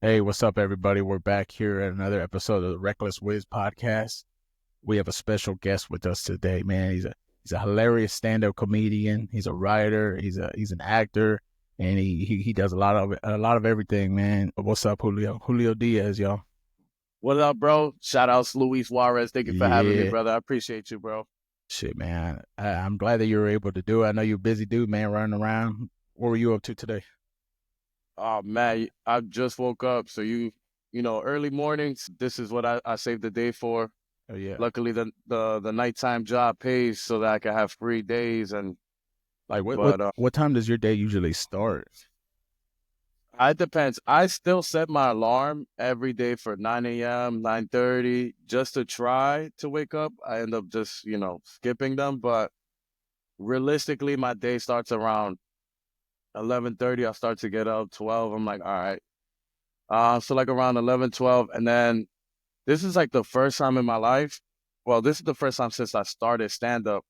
Hey, what's up, everybody? We're back here at another episode of the Reckless Wiz podcast. We have a special guest with us today, man. He's a hilarious stand-up comedian. He's a writer. He's an actor, and he does a lot of everything, man. What's up, Julio? Julio Diaz, y'all. What up, bro? Shout outs Luis Juarez. Thank you for having me, Yeah, brother. I appreciate you, bro. shit, man. I'm glad that you were able to do it. I know you're a busy dude, man, running around. What were you up to today? Oh man, I just woke up. So early mornings, this is what I saved the day for. Oh yeah. Luckily the nighttime job pays so that I can have free days and Like what what but what time does your day usually start? it depends. I still set my alarm every day for 9 a.m., 9:30, just to try to wake up. I end up just, skipping them, but realistically my day starts around 11:30. I start to get up 12. I'm like, all right. So like around 11, 12, and then this is like the first time in my life. Well, this is the first time since I started stand up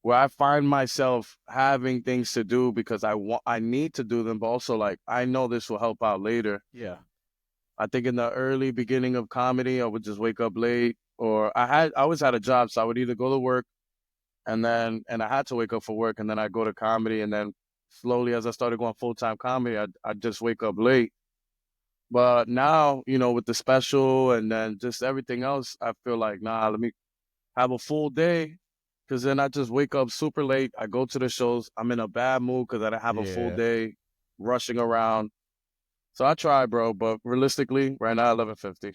where I find myself having things to do because I need to do them, but also like I know this will help out later. Yeah. I think in the early beginning of comedy, I would just wake up late, or I always had a job, so I would either go to work and I had to wake up for work, and then I go to comedy, and then slowly as I started going full time comedy, I just wake up late. But now, with the special and then just everything else, I feel like, nah, let me have a full day. Cause then I just wake up super late. I go to the shows. I'm in a bad mood because I don't have a full Yeah. day rushing around. So I try, bro. But realistically, right now, 11:50.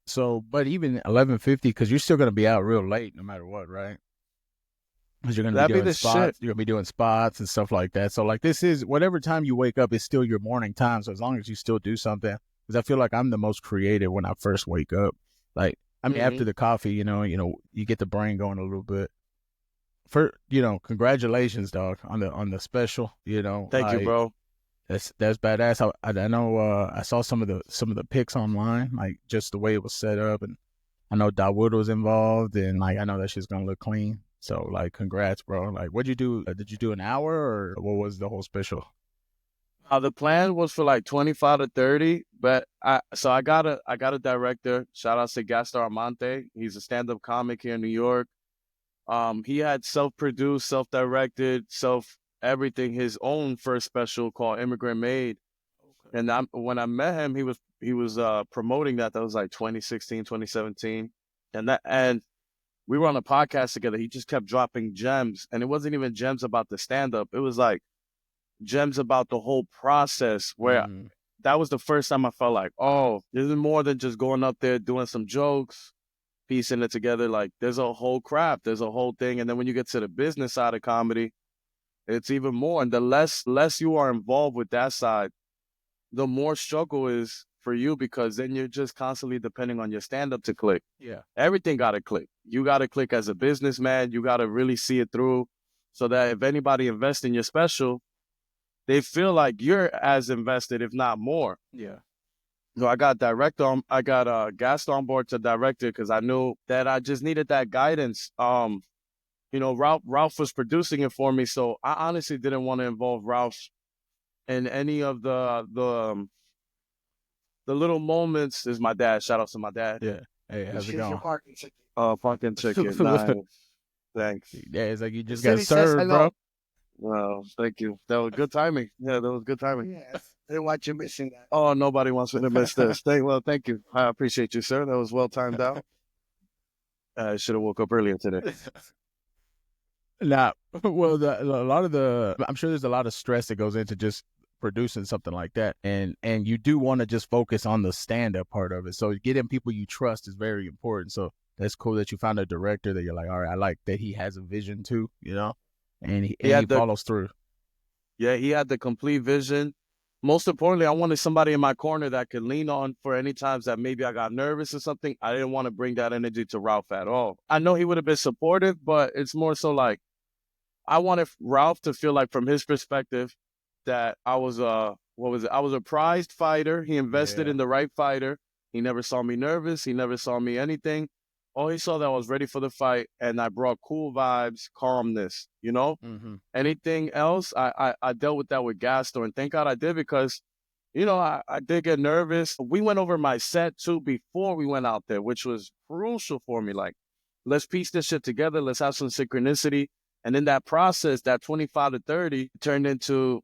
So, but even 11:50, because you're still gonna be out real late, no matter what, right? Because you're gonna be That'd be doing the shit. spots, you're gonna be doing spots and stuff like that. So, like, this is whatever time you wake up is still your morning time. So, as long as you still do something, because I feel like I'm the most creative when I first wake up. Like, I mean, after Hmm. the coffee, you get the brain going a little bit. For congratulations, dog, on the special. Thank you, bro. That's badass. I know I saw some of the pics online, like just the way it was set up, and I know Dawood was involved, and like I know that shit's gonna look clean. So like, congrats, bro. Like, what'd you do? Did you do an hour, or what was the whole special? The plan was for like 25 to 30, but I got a director. Shout out to Gaston Armante. He's a stand-up comic here in New York. He had self-produced, self-directed, self everything his own first special called Immigrant Made. Okay. And when I met him, he was promoting that. That was like 2016, 2017. And we were on a podcast together. He just kept dropping gems, and it wasn't even gems about the stand-up. It was like gems about the whole process where Mm, that was the first time I felt like, oh, this is more than just going up there doing some jokes, piecing it together. Like there's a whole craft, there's a whole thing. And then when you get to the business side of comedy, it's even more. And the less you are involved with that side, the more struggle is for you because then you're just constantly depending on your stand up to click. yeah, Everything got to click. You got to click as a businessman. You got to really see it through so that if anybody invests in your special, they feel like you're as invested, if not more. yeah, So I got Gast on board to direct it because I knew that I just needed that guidance. Ralph was producing it for me, so I honestly didn't want to involve Ralph in any of the little moments. Is my dad? Shout out to my dad. yeah. Hey, how's it going? Fucking chicken. Nice. Thanks. Yeah, it's like you He just said got he says served, bro. hello. Well, thank you. That was good timing. Yeah, that was good timing. Yes. I didn't want you missing that. Oh, nobody wants me to miss this. Thank you. I appreciate you, sir. That was well timed out. I should have woke up earlier today. Nah, well, I'm sure there's a lot of stress that goes into just producing something like that, and you do want to just focus on the stand up part of it. So getting people you trust is very important. So that's cool that you found a director that you're like, all right, I like that he has a vision too, and he He and he had the follows through. Yeah, he had the complete vision. Most importantly, I wanted somebody in my corner that could lean on for any times that maybe I got nervous or something. I didn't want to bring that energy to Ralph at all. I know he would have been supportive, but it's more so like I wanted Ralph to feel like from his perspective that I was what was it? I was a prized fighter. He invested Yeah. in the right fighter. He never saw me nervous. He never saw me anything. All he saw that I was ready for the fight and I brought cool vibes, calmness. Mm-hmm. Anything else, I dealt with that with Gaston. And thank God I did because I did get nervous. We went over my set too before we went out there, which was crucial for me. Like, let's piece this shit together. Let's have some synchronicity. And in that process, that 25 to 30 turned into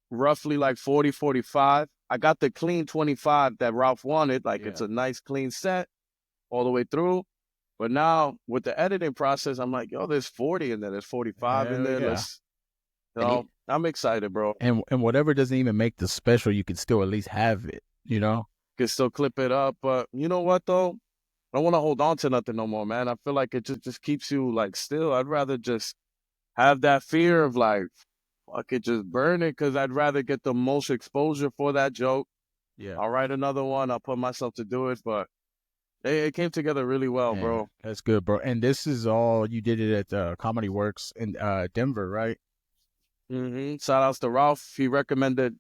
roughly like 40, 45. I got the clean 25 that Ralph wanted. Like, it's a nice clean set all the way through. But now with the editing process, I'm like, yo, there's 40 in there. There's 45 in there. Let's, I'm excited, bro. And whatever doesn't even make the special, you can still at least have it, you know? Can still clip it up. But you know what, though? I don't want to hold on to nothing no more, man. I feel like it just keeps you, like, still. I'd rather just have that fear of, like, fuck it, just burn it, because I'd rather get the most exposure for that joke. Yeah. I'll write another one. I'll put myself to do it. But it came together really well, bro. That's good, bro. And this is all, you did it at Comedy Works in Denver, right? Mm-hmm. Shout outs to Ralph. He recommended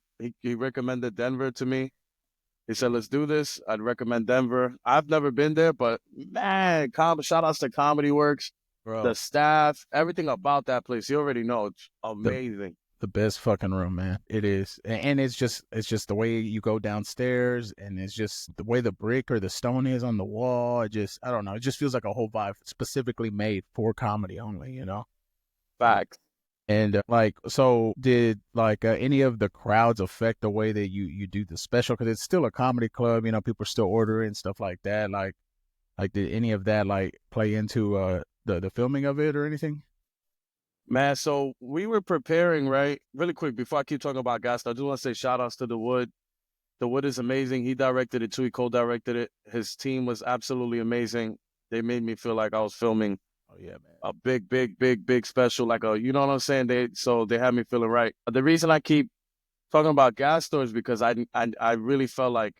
Denver to me. He said, let's do this. I'd recommend Denver. I've never been there, but man, shout outs to Comedy Works, bro. The staff, everything about that place. You already know, it's amazing. The best fucking room, man. It is. And it's just the way you go downstairs, and it's just the way the brick or the stone is on the wall. I don't know. It just feels like a whole vibe specifically made for comedy only, you know? Facts. And so did any of the crowds affect the way that you do the special? Because it's still a comedy club, you know, people are still ordering stuff like that. Like did any of that play into the filming of it or anything? Man, so we were preparing, right? Really quick, before I keep talking about Gaston, I just want to say shout outs to The Wood. The Wood is amazing. He directed it too. He co-directed it. His team was absolutely amazing. They made me feel like I was filming a big special, you know what I'm saying? They had me feeling right. The reason I keep talking about Gaston is because I really felt like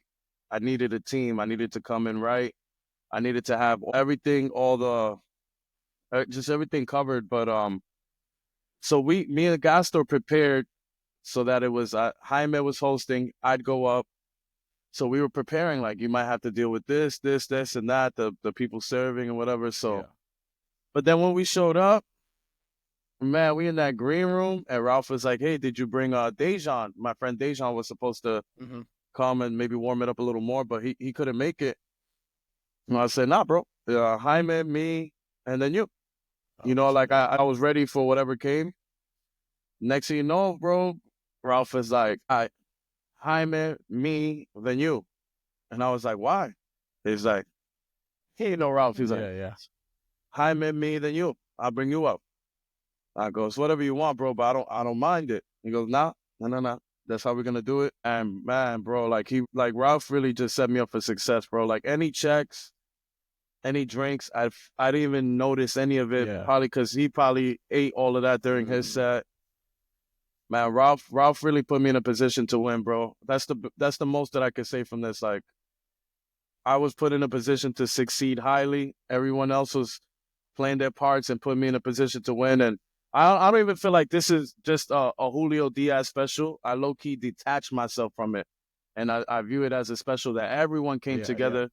I needed a team. I needed to come in right. I needed to have everything, just everything covered. But so me and Gaston prepared so that it was Jaime was hosting. I'd go up. So we were preparing, like, you might have to deal with this, and that, the people serving and whatever. So, but then when we showed up, man, we in that green room, and Ralph was like, hey, did you bring Dejan? My friend Dejan was supposed to come and maybe warm it up a little more, but he couldn't make it. And I said, nah, bro. Jaime, me, and then you. You know, like, I was ready for whatever came. Next thing you know, bro, Ralph is like, Jaime, me, then you. And I was like, why? He's like, hey, you know, Ralph. He's like, Jaime, me, then you. I'll bring you up. I goes, whatever you want, bro, but I don't mind it. He goes, nah. That's how we're gonna do it. And man, bro, Ralph really just set me up for success, bro. Like, any checks, any drinks, I didn't even notice any of it. Probably because he probably ate all of that during his set. Man, Ralph really put me in a position to win, bro. That's the most that I could say from this. Like, I was put in a position to succeed highly. Everyone else was playing their parts and put me in a position to win. And I don't even feel like this is just a Julio Diaz special. I low-key detached myself from it. And I view it as a special that everyone came together. Yeah.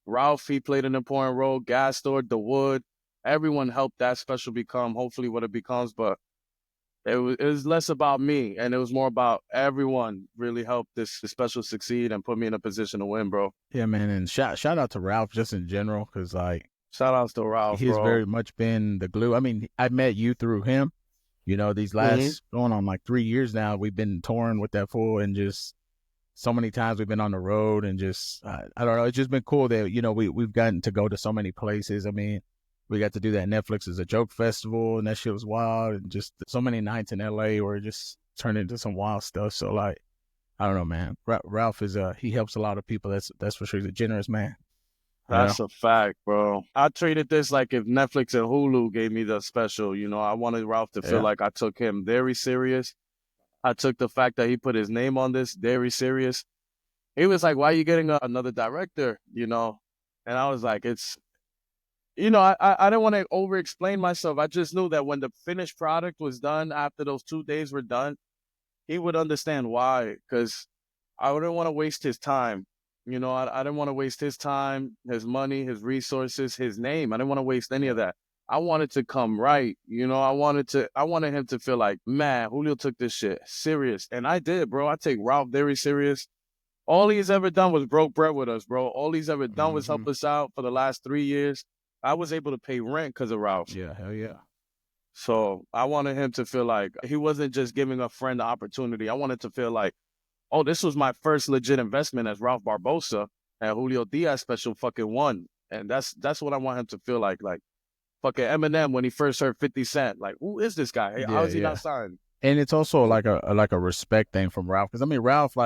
Ralph, he played an important role. Gaston, The Wood, everyone helped that special become hopefully what it becomes. But it was less about me, and it was more about everyone really helped this special succeed and put me in a position to win, bro. Yeah, man, and shout out to Ralph just in general, because shout outs to Ralph. He's bro. Very much been the glue. I mean, I met you through him. You know, these last going on 3 years now, we've been touring with that fool, and just so many times we've been on the road, and just I don't know, it's just been cool that we've gotten to go to so many places. I mean, we got to do that Netflix as a joke festival, and that shit was wild. And just so many nights in LA where it just turned into some wild stuff. So I don't know, man. Ralph is he helps a lot of people. That's for sure. He's a generous man. That's a fact, bro. I treated this like if Netflix and Hulu gave me the special. I wanted Ralph to feel like I took him very serious. I took the fact that he put his name on this very serious. He was like, why are you getting another director? And I was like, it's. I didn't want to over-explain myself. I just knew that when the finished product was done, after those 2 days were done, he would understand why, because I wouldn't want to waste his time. I didn't want to waste his time, his money, his resources, his name. I didn't want to waste any of that. I wanted to come right. I wanted him to feel like, man, Julio took this shit serious. And I did, bro. I take Ralph very serious. All he's ever done was broke bread with us, bro. All he's ever done was help Mhm. us out for the last 3 years. I was able to pay rent because of Ralph. Yeah, hell yeah. So I wanted him to feel like he wasn't just giving a friend the opportunity. I wanted to feel like, oh, this was my first legit investment as Ralph Barbosa and Julio Diaz special fucking one. And that's what I want him to feel like. Like fucking Eminem when he first heard 50 Cent. Like, who is this guy? Hey, how Yeah, is he not yeah. signed? And it's also like a respect thing from Ralph, because I mean Ralph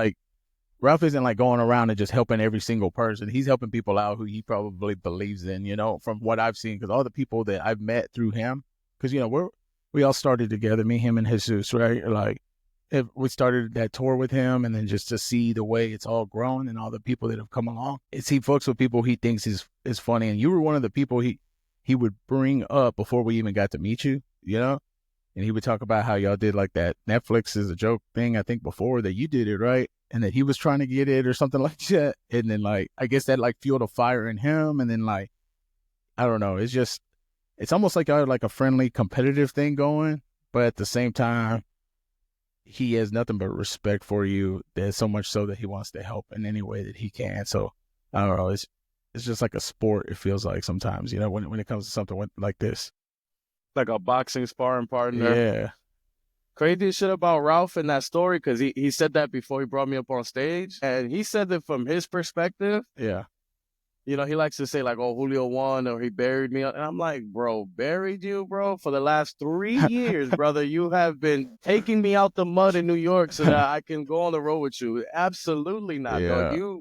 isn't like going around and just helping every single person. He's helping people out who he probably believes in, you know, from what I've seen. Because all the people that I've met through him, because, you know, we all started together, me, him, and Jesus, right? Like, if we started that tour with him, and then just to see the way it's all grown and all the people that have come along. It's he fucks with people he thinks is funny. And you were one of the people he would bring up before we even got to meet you, you know? And he would talk about how y'all did like that Netflix is a joke thing, I think before that you did it, right? And that he was trying to get it or something like that. And then like, I guess that like fueled a fire in him. And then like, I don't know. It's almost like a friendly competitive thing going, but at the same time, he has nothing but respect for you. There's so much so that he wants to help in any way that he can. So I don't know. It's just like a sport. It feels like sometimes, you know, when it comes to something like this. Like a boxing sparring partner. Yeah. Crazy shit about Ralph in that story, because he said that before he brought me up on stage. And he said that from his perspective, Yeah. you know, he likes to say like, oh, Julio won or he buried me. And I'm like, bro, buried you, bro? For the last 3 years, brother, you have been taking me out the mud in New York so that I can go on the road with you. Absolutely not, dog. Yeah.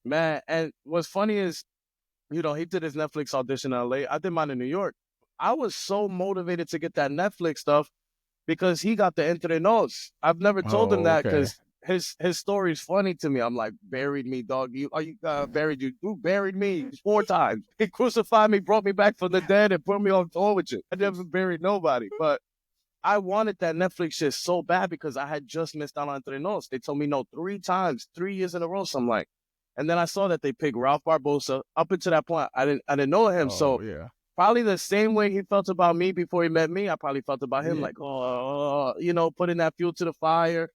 Man. And what's funny is, you know, he did his Netflix audition in LA. I did mine in New York. I was so motivated to get that Netflix stuff because he got the Entre Nos. I've never told him Oh, that okay. because his story is funny to me. I'm like, buried me, dog. You buried you. You buried me 4 times. He crucified me, brought me back from the dead, and put me on tour with you. I never buried nobody. But I wanted that Netflix shit so bad because I had just missed out on Entre Nos. They told me no 3 times, 3 years in a row. So I'm like, and then I saw that they picked Ralph Barbosa. Up until that point, I didn't know him. Oh, So yeah. probably the same way he felt about me before he met me, I probably felt about him, Yeah. like, oh, you know, putting that fuel to the fire.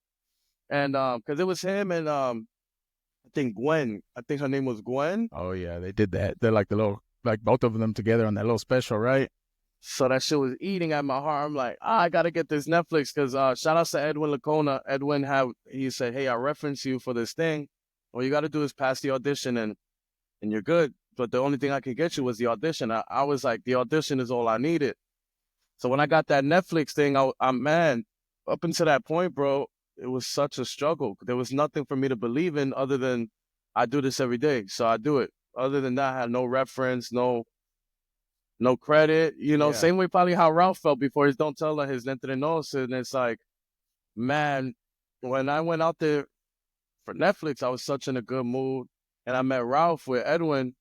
And because it was him and I think Gwen. I think her name was Gwen. Oh, yeah. They did that. They're like like both of them together on that little special, right? So that shit was eating at my heart. I'm like, I gotta get this Netflix because shout out to Edwin Lacona. He said, hey, I reference you for this thing. All you gotta do is pass the audition and you're good. But the only thing I could get you was the audition. I was like, the audition is all I needed. So when I got that Netflix thing, I'm man, up until that point, bro, it was such a struggle. There was nothing for me to believe in other than I do this every day. So I do it. Other than that, I had no reference, no credit. You know, Yeah. same way probably how Ralph felt before his Don't Tell Her, his Entrenos. And it's like, man, when I went out there for Netflix, I was such in a good mood. And I met Ralph with Edwin.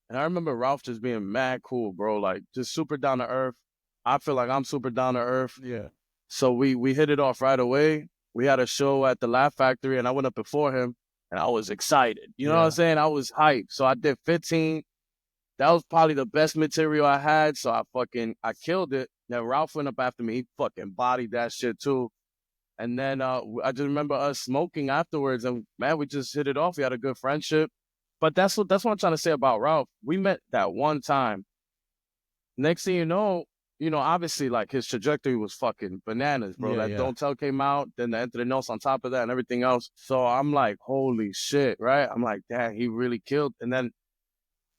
And I remember Ralph just being mad cool, bro. Like, just super down to earth. I feel like I'm super down to earth. Yeah. So we hit it off right away. We had a show at the Laugh Factory, and I went up before him, and I was excited. You know what I'm saying? I was hyped. So I did 15. That was probably the best material I had. So I killed it. Then Ralph went up after me. He fucking bodied that shit too. And then I just remember us smoking afterwards, and man, we just hit it off. We had a good friendship. But that's what I'm trying to say about Ralph. We met that one time. Next thing you know, obviously, like, his trajectory was fucking bananas, bro. Yeah, That yeah. Don't Tell came out, then the Entre Nos on top of that and everything else. So I'm like, holy shit, right? I'm like, damn, he really killed. And then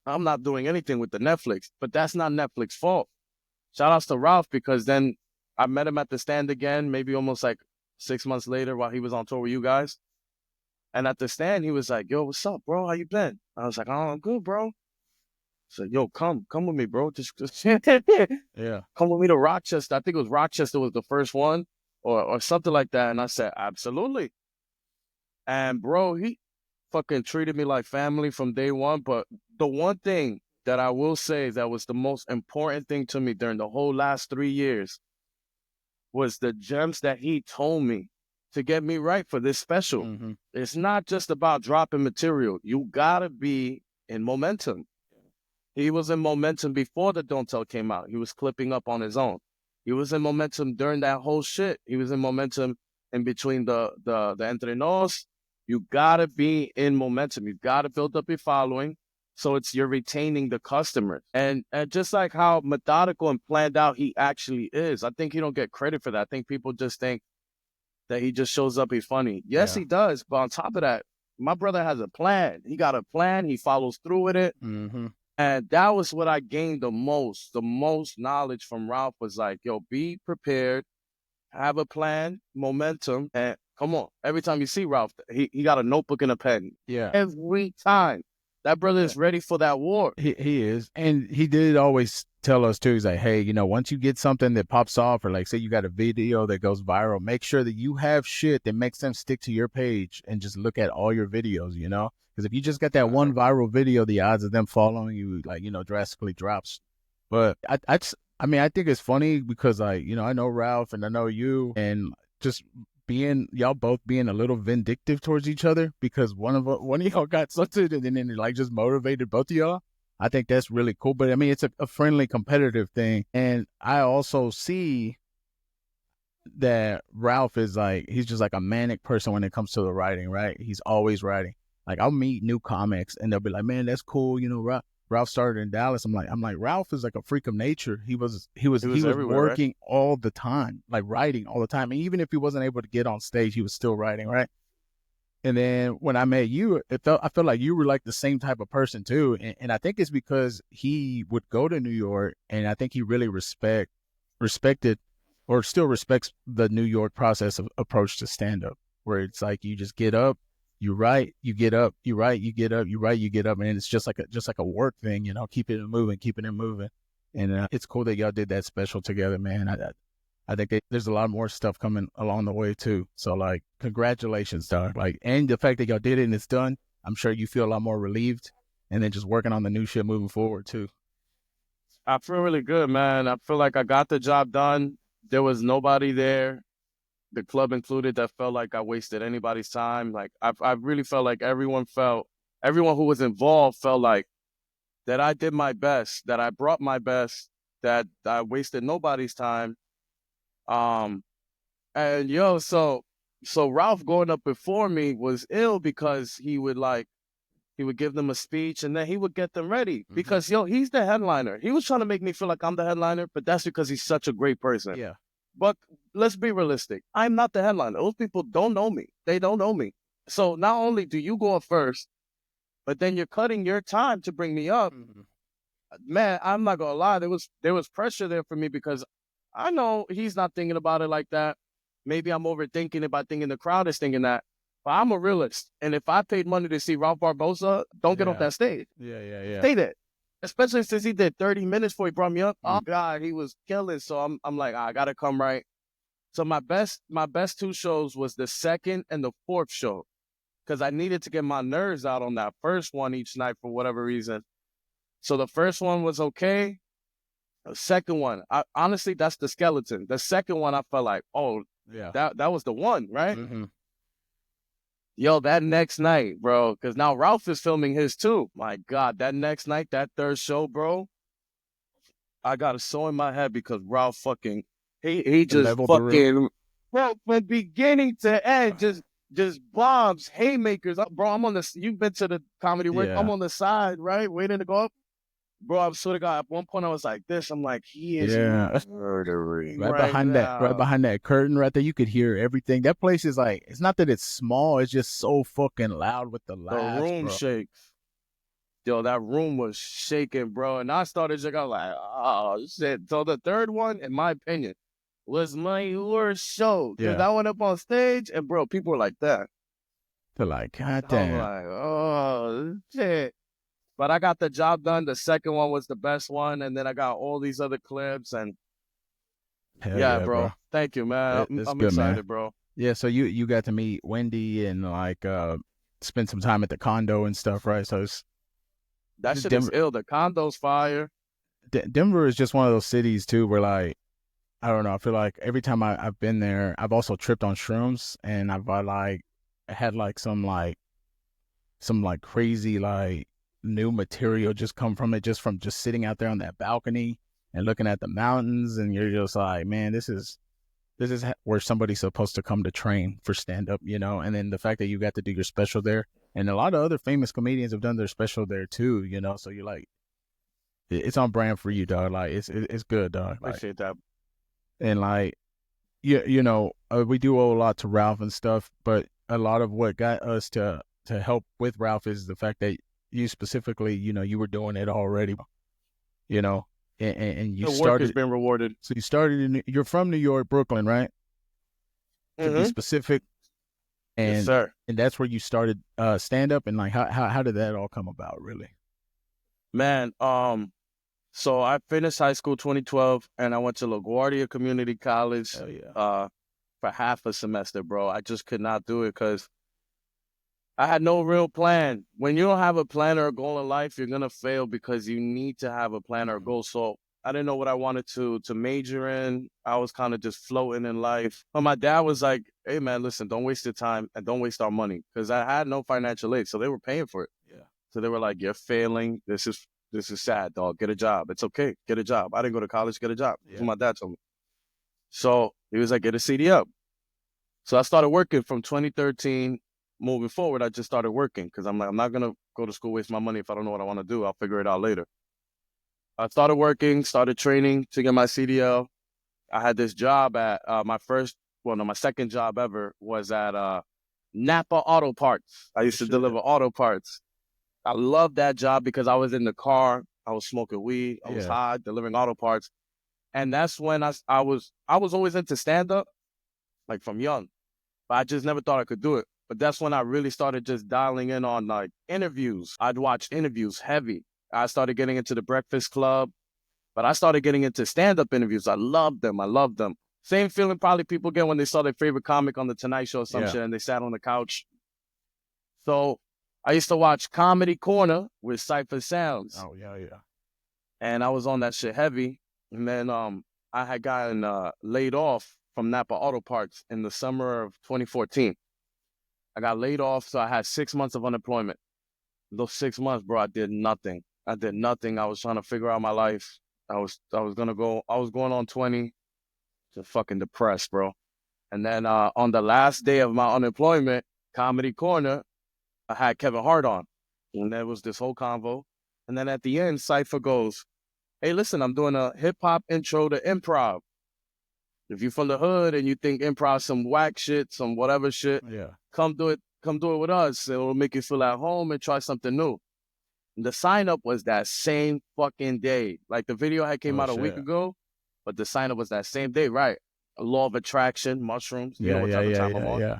I'm not doing anything with the Netflix, but that's not Netflix's fault. Shout outs to Ralph, because then I met him at the stand again, maybe almost like 6 months later while he was on tour with you guys. And at the stand, he was like, yo, what's up, bro? How you been? I was like, oh, I'm good, bro. So, yo, come with me, bro. Just Yeah. come with me to Rochester. I think it was Rochester was the first one or something like that. And I said, absolutely. And bro, he fucking treated me like family from day one. But the one thing that I will say that was the most important thing to me during the whole last 3 years was the gems that he told me to get me right for this special. Mm-hmm. It's not just about dropping material. You gotta be in momentum. He was in momentum before the Don't Tell came out. He was clipping up on his own. He was in momentum during that whole shit. He was in momentum in between the Entre Nos. You gotta be in momentum. You gotta build up your following. So you're retaining the customer. And just like how methodical and planned out he actually is, I think he don't get credit for that. I think people just think that he just shows up, he's funny. Yes, he does. But on top of that, my brother has a plan. He got a plan. He follows through with it. Mm-hmm. And that was what I gained the most. The most knowledge from Ralph was like, yo, be prepared, have a plan, momentum, and come on. Every time you see Ralph, he got a notebook and a pen. Yeah. Every time. That brother is ready for that war. He is. And he did always tell us too, he's like, hey, you know, once you get something that pops off, or like say you got a video that goes viral, make sure that you have shit that makes them stick to your page and just look at all your videos, you know? Because if you just got that one viral video, the odds of them following you, like, you know, drastically drops. But I mean, I think it's funny because, like, you know, I know Ralph and I know you, and just y'all both being a little vindictive towards each other because one of y'all got something and then it like just motivated both of y'all. I think that's really cool. But I mean, it's a friendly, competitive thing. And I also see that Ralph is like, he's just like a manic person when it comes to the writing, right? He's always writing. Like, I'll meet new comics and they'll be like, man, that's cool. You know, Ralph started in Dallas. I'm like, Ralph is like a freak of nature. He was working all the time, like writing all the time. And even if he wasn't able to get on stage, he was still writing, right? And then when I met you, I felt like you were like the same type of person too. And I think it's because he would go to New York, and I think he really respected or still respects the New York process of approach to stand up, where it's like you just get up, you write, you get up, you write, you get up, you write, you get up, and it's just like a work thing, you know, keeping it moving. And it's cool that y'all did that special together, man. I think there's a lot more stuff coming along the way too. So like, congratulations, dog. Like, and the fact that y'all did it and it's done, I'm sure you feel a lot more relieved, and then just working on the new shit moving forward too. I feel really good, man. I feel like I got the job done. There was nobody there, the club included, that felt like I wasted anybody's time. Like, I really felt like everyone who was involved felt like that I did my best, that I brought my best, that I wasted nobody's time. And yo, so Ralph going up before me was ill because he would give them a speech and then he would get them ready because he's the headliner. He was trying to make me feel like I'm the headliner, but that's because he's such a great person. Yeah. But let's be realistic. I'm not the headliner. Those people don't know me. They don't know me. So not only do you go up first, but then you're cutting your time to bring me up. Man, I'm not gonna lie. There was pressure there for me because I know he's not thinking about it like that. Maybe I'm overthinking it by thinking the crowd is thinking that. But I'm a realist. And if I paid money to see Ralph Barbosa, don't get off that stage. Yeah. Stay there. Especially since he did 30 minutes before he brought me up. Oh, God, he was killing. So I'm like, I got to come right. So my best 2 shows was the second and the fourth show because I needed to get my nerves out on that first one each night for whatever reason. So the first one was okay. The second one, honestly, that's the skeleton. The second one, I felt like, oh, yeah, that was the one, right? Mm-hmm. Yo, that next night, bro, because now Ralph is filming his too. My God, that next night, that third show, bro, I got a so in my head because Ralph fucking, he just fucking, bro, from beginning to end, just bombs, haymakers. Bro, you've been to the comedy work. Yeah. I'm on the side, right, waiting to go up. Bro, I swear to God, at one point I was like this. I'm like, he is murdering right behind that curtain right there. You could hear everything. That place is like, it's not that it's small. It's just so fucking loud with the laughs. The room shakes. Yo, that room was shaking, bro. And I started to go like, oh, shit. So the third one, in my opinion, was my worst show. Because I went up on stage and, bro, people were like that. They're like, God damn. I'm like, oh, shit. But I got the job done. The second one was the best one. And then I got all these other clips. And yeah, bro. Thank you, man. I'm good, excited, man. Bro. Yeah, so you got to meet Wendy and like spend some time at the condo and stuff, right? So that shit is ill. The condo's fire. Denver is just one of those cities too where like, I don't know, I feel like every time I've been there, I've also tripped on shrooms and I've had like some crazy like new material just come from it, just from sitting out there on that balcony and looking at the mountains, and you're just like, man, this is this is where somebody's supposed to come to train for stand up, you know. And then the fact that you got to do your special there, and a lot of other famous comedians have done their special there too, you know. So you're like, it's on brand for you, dog. Like it's good, dog. Like, Appreciate that. and like, you know, we do owe a lot to Ralph and stuff, but a lot of what got us to help with Ralph is the fact that you specifically, you know, you were doing it already, you know, and you The work started. has been rewarded. So you started in. You're from New York, Brooklyn, right? To be specific, and Yes, sir. and that's where you started stand up. And like, how did that all come about, really? Man, so I finished high school 2012, and I went to LaGuardia Community College Hell yeah. for half a semester, bro. I just could not do it because I had no real plan. When you don't have a plan or a goal in life, you're gonna fail because you need to have a plan or a goal. So I didn't know what I wanted to major in. I was kind of just floating in life. But my dad was like, "Hey man, listen, don't waste your time and don't waste our money," because I had no financial aid, so they were paying for it. Yeah. So they were like, "You're failing. This is sad, dog. Get a job. It's okay. Get a job." I didn't go to college. Get a job. That's what my dad told me. So he was like, "Get a CDL." So I started working from 2013. Moving forward, I just started working because I'm like, I'm not gonna go to school, waste my money if I don't know what I want to do. I'll figure it out later. I started working, started training to get my CDL. I had this job at my second job ever was at Napa Auto Parts. I used to deliver auto parts. I loved that job because I was in the car, I was smoking weed, I was high, delivering auto parts. And that's when I was always into stand-up, like from young, but I just never thought I could do it. But that's when I really started just dialing in on like interviews. I'd watch interviews heavy. I started getting into the Breakfast Club, but I started getting into stand-up interviews. I loved them. Same feeling probably people get when they saw their favorite comic on the Tonight Show or some shit and they sat on the couch. So I used to watch Comedy Corner with Cypher Sounds. Oh yeah. And I was on that shit heavy. And then I had gotten laid off from Napa Auto Parts in the summer of 2014. I got laid off, so I had 6 months of unemployment. Those 6 months, bro, I did nothing. I was trying to figure out my life. I was going on 20, just fucking depressed, bro. And then on the last day of my unemployment, Comedy Corner, I had Kevin Hart on. And there was this whole convo. And then at the end, Cypher goes, "Hey, listen, I'm doing a hip-hop intro to improv. If you're from the hood and you think improv some whack shit, some whatever shit, come do it with us. It'll make you feel at home and try something new." And the sign-up was that same fucking day. Like the video had came out a week ago, but the sign-up was that same day, right? A law of attraction, mushrooms. You know what type of time I'm on. Yeah.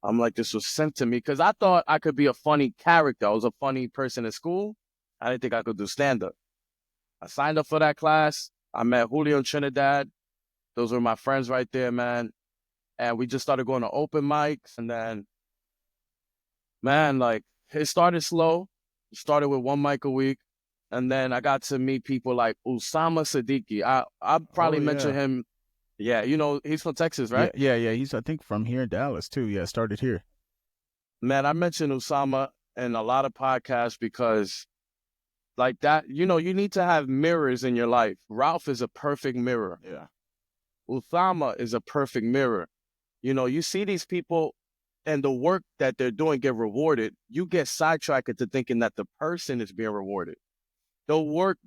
I'm like, this was sent to me because I thought I could be a funny character. I was a funny person in school. I didn't think I could do stand-up. I signed up for that class. I met Julio and Trinidad. Those were my friends right there, man. And we just started going to open mics. And then, man, like, it started slow. It started with one mic a week. And then I got to meet people like Usama Siddiqui. I probably mentioned him. Yeah, you know, he's from Texas, right? Yeah. He's, I think, from here in Dallas, too. Yeah, started here. Man, I mentioned Usama in a lot of podcasts because, like that, you know, you need to have mirrors in your life. Ralph is a perfect mirror. Yeah. Usama is a perfect mirror. You know, you see these people and the work that they're doing get rewarded. You get sidetracked into thinking that the person is being rewarded. The work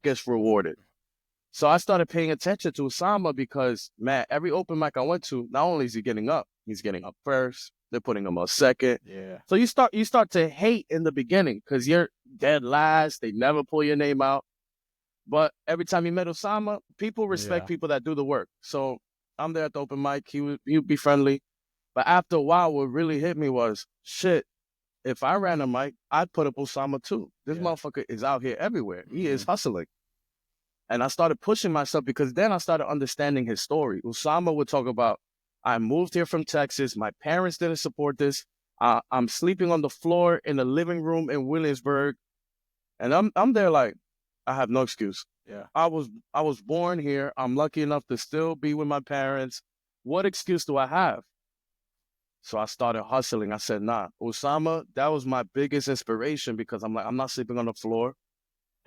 gets rewarded. So I started paying attention to Usama because, man, every open mic I went to, not only is he getting up first. They're putting him up second. Yeah. So you start to hate in the beginning because you're dead last. They never pull your name out. But every time you met Usama, people respect people that do the work. So I'm there at the open mic. He would be friendly. But after a while, what really hit me was, shit, if I ran a mic, I'd put up Usama too. This motherfucker is out here everywhere. He is hustling. And I started pushing myself because then I started understanding his story. Usama would talk about, I moved here from Texas. My parents didn't support this. I'm sleeping on the floor in the living room in Williamsburg. And I'm there like, I have no excuse. Yeah. I was born here. I'm lucky enough to still be with my parents. What excuse do I have? So I started hustling. I said, nah, Usama, that was my biggest inspiration because I'm like, I'm not sleeping on the floor.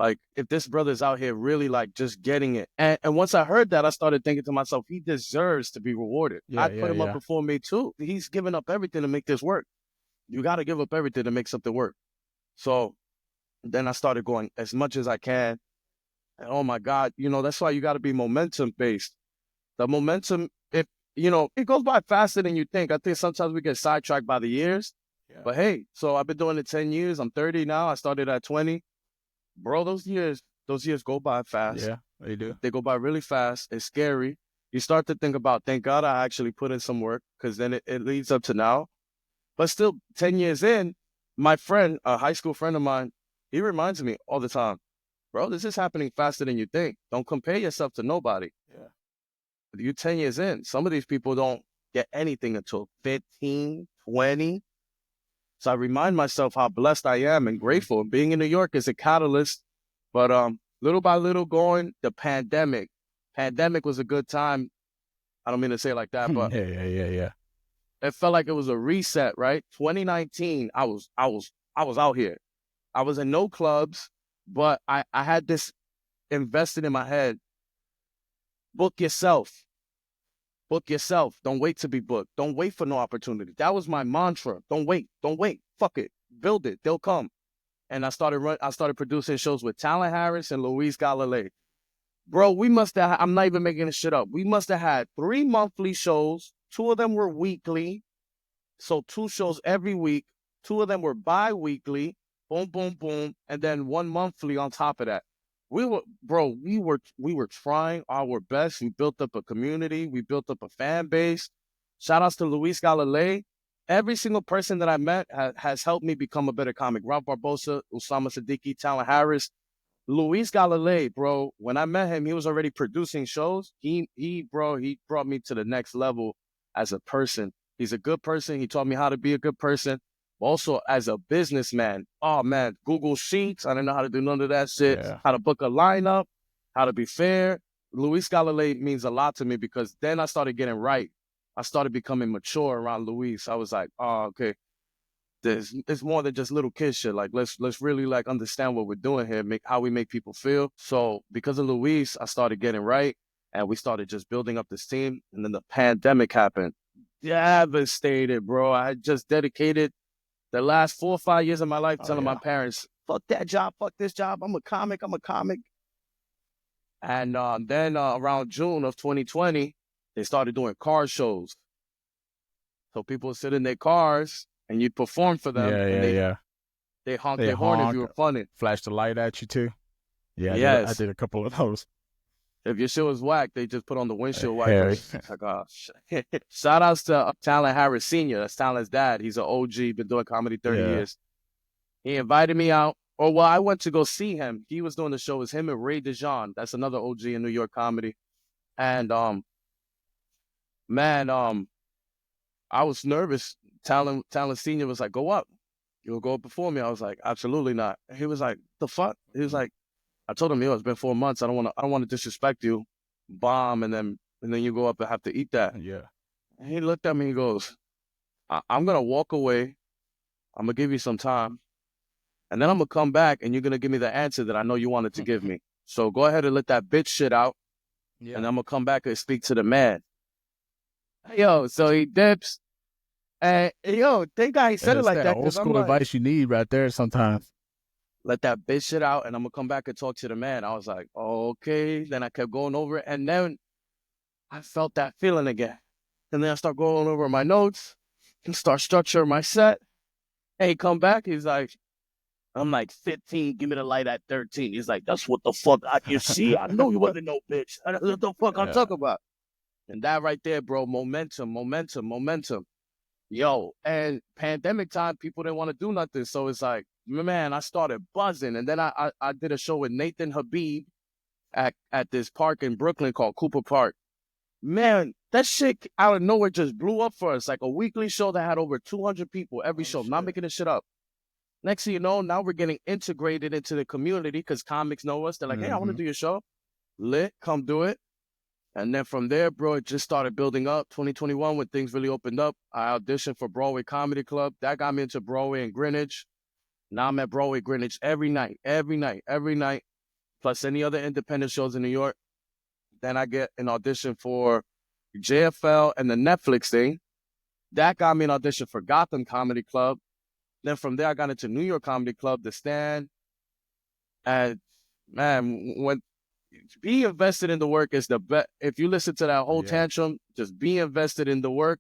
Like, if this brother's out here really like just getting it. And once I heard that, I started thinking to myself, he deserves to be rewarded. Yeah, I'd yeah, put him up yeah. before me too. He's given up everything to make this work. You got to give up everything to make something work. So then I started going as much as I can. And oh my God, that's why you got to be momentum based. The momentum, it goes by faster than you think. I think sometimes we get sidetracked by the years. Yeah. But hey, so I've been doing it 10 years. I'm 30 now. I started at 20. Bro, those years go by fast. Yeah, they do. They go by really fast. It's scary. You start to think about, thank God I actually put in some work, because then it leads up to now. But still, 10 years in, my friend, a high school friend of mine, he reminds me all the time, bro, this is happening faster than you think. Don't compare yourself to nobody. Yeah. You're 10 years in. Some of these people don't get anything until 15, 20. So I remind myself how blessed I am and grateful. Being in New York is a catalyst. But little by little going, the pandemic. Pandemic was a good time. I don't mean to say it like that, but yeah. it felt like it was a reset, right? 2019, I was out here. I was in no clubs, but I had this invested in my head. Book yourself. Book yourself. Don't wait to be booked. Don't wait for no opportunity. That was my mantra. Don't wait. Don't wait. Fuck it. Build it. They'll come. And I started producing shows with Talon Harris and Luis Galilei. Bro, I'm not even making this shit up. We must have had 3 monthly shows. 2 of them were weekly. So 2 shows every week. 2 of them were bi-weekly. Boom, boom, boom. And then 1 monthly on top of that. We were trying our best. We built up a community. We built up a fan base. Shout outs to Luis Galilei. Every single person that I met has helped me become a better comic. Rob Barbosa, Usama Siddiqui, Talon Harris. Luis Galilei, bro, when I met him, he was already producing shows. He brought me to the next level as a person. He's a good person. He taught me how to be a good person. Also, as a businessman, oh man, Google Sheets. I didn't know how to do none of that shit. Yeah. How to book a lineup, how to be fair. Luis Galilei means a lot to me, because then I started getting right. I started becoming mature around Luis. I was like, oh, okay, it's more than just little kid shit. Like, let's really like understand what we're doing here, how we make people feel. So because of Luis, I started getting right, and we started just building up this team. And then the pandemic happened. Devastated, bro. I had just dedicated the last 4 or 5 years of my life telling my parents, fuck that job, fuck this job. I'm a comic. And then around June of 2020, they started doing car shows. So people would sit in their cars and you'd perform for them. Yeah. They honk They their horn if honk, you were funny. flash the light at you too. Yeah, Yes. I did a couple of those. If your shit was whack, they just put on the windshield Harry. wipers. It's like, oh, shit. Shout outs to Talon Harris Sr. That's Talon's dad. He's an OG, been doing comedy 30 years. He invited me out. I went to go see him. He was doing the show. It was him and Ray DeJean. That's another OG in New York comedy. And I was nervous. Talon Sr. was like, go up. You'll go up before me. I was like, absolutely not. And he was like, the fuck? He was like, I told him, it's been 4 months. I don't want to disrespect you. Bomb, and then you go up and have to eat that. Yeah. And he looked at me and goes, I'm gonna walk away. I'm gonna give you some time. And then I'm gonna come back and you're gonna give me the answer that I know you wanted to give me. So go ahead and let that bitch shit out. Yeah. And I'm gonna come back and speak to the man. Yo, so he dips. And thank God he said it like that. Old school advice you need right there sometimes. Let that bitch shit out, and I'm gonna come back and talk to the man. I was like, okay. Then I kept going over it, and then I felt that feeling again. And then I start going over my notes and start structuring my set. And he come back, he's like, I'm like 15, give me the light at 13. He's like, that's what the fuck you see. I know you wasn't no bitch. That's what the fuck I'm talking about. And that right there, bro, momentum. Yo, and pandemic time, people didn't want to do nothing. So it's like, man, I started buzzing. And then I did a show with Nathan Habib at this park in Brooklyn called Cooper Park. Man, that shit out of nowhere just blew up for us. Like a weekly show that had over 200 people every show. Not making this shit up. Next thing you know, now we're getting integrated into the community because comics know us. They're like, hey, I want to do your show. Lit, come do it. And then from there, bro, it just started building up. 2021, when things really opened up, I auditioned for Broadway Comedy Club. That got me into Broadway and Greenwich. Now I'm at Broadway, Greenwich every night. plus any other independent shows in New York. Then I get an audition for JFL and the Netflix thing. That got me an audition for Gotham Comedy Club. Then from there, I got into New York Comedy Club, The Stand. And man, when be invested in the work is the best. If you listen to that whole tantrum, just be invested in the work.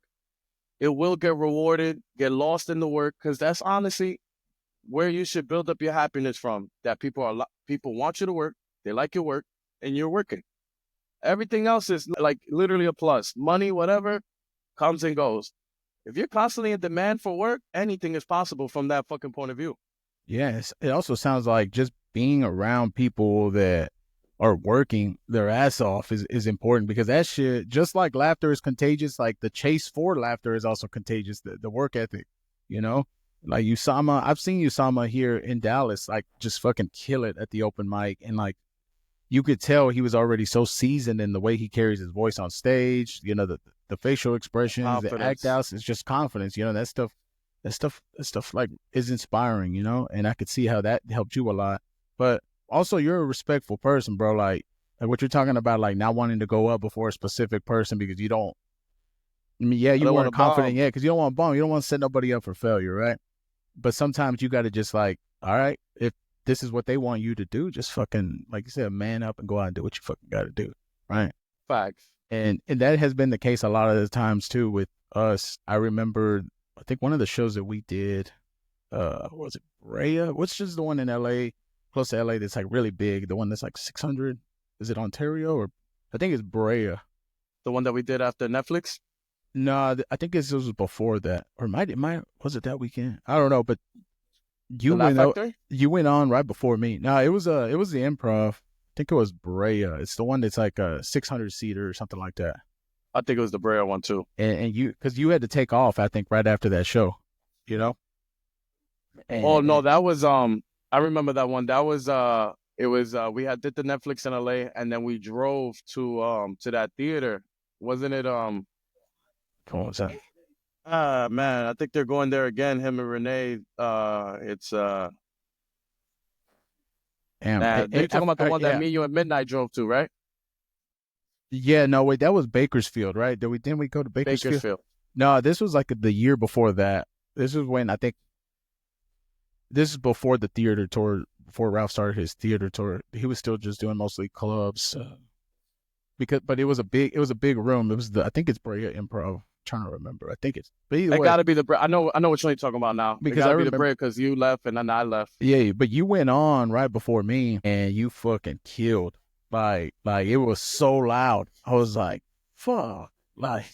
It will get rewarded. Get lost in the work, because that's honestly where you should build up your happiness from. That people want you to work, they like your work, and you're working. Everything else is like literally a plus. Money, whatever, comes and goes. If you're constantly in demand for work, anything is possible from that fucking point of view. Yes, it also sounds like just being around people that are working their ass off is important, because that shit, just like laughter is contagious, like the chase for laughter is also contagious, the work ethic, you know? Like Usama, I've seen Usama here in Dallas, like just fucking kill it at the open mic, and like you could tell he was already so seasoned in the way he carries his voice on stage, you know, the facial expressions, Confidence. the act outs, it's just confidence, you know, that stuff like is inspiring, you know, and I could see how that helped you a lot. But also you're a respectful person, bro. Like what you're talking about, like not wanting to go up before a specific person because you don't, I mean, yeah, you weren't confident yet because you don't want to bomb. You don't want to set nobody up for failure, right? But sometimes you got to just like, all right, if this is what they want you to do, just fucking, like you said, man up and go out and do what you fucking got to do, right? Facts. And that has been the case a lot of the times too with us. I remember, I think one of the shows that we did, was it Brea? What's just the one in LA, close to LA, that's like really big, the one that's like 600? Is it Ontario, or I think it's Brea? The one that we did after Netflix? No, I think it was before that, or was it that weekend? I don't know, but you went on right before me. No, it was the Improv. I think it was Brea. It's the one that's like a 600 seater or something like that. I think it was the Brea one too. And you, because you had to take off, I think, right after that show, you know? No, that was I remember that one. That was it was we did the Netflix in LA, and then we drove to that theater. Wasn't it What was that? Man, I think they're going there again, him and Renee. It's Damn. you're talking about the one that me, you, and Midnight drove to, right? Yeah, no, wait, that was Bakersfield, right? Didn't we go to Bakersfield? No, this was like the year before that. This is when, I think, this is before the theater tour, before Ralph started his theater tour. He was still just doing mostly clubs, but it was a big room. It was I think it's Brea Improv. I'm trying to remember. I think it's. But it got to be the Brea. I know what you're talking about now. Because it got to be the Brea because you left and then I left. Yeah, but you went on right before me and you fucking killed. Like it was so loud. I was like, fuck, like.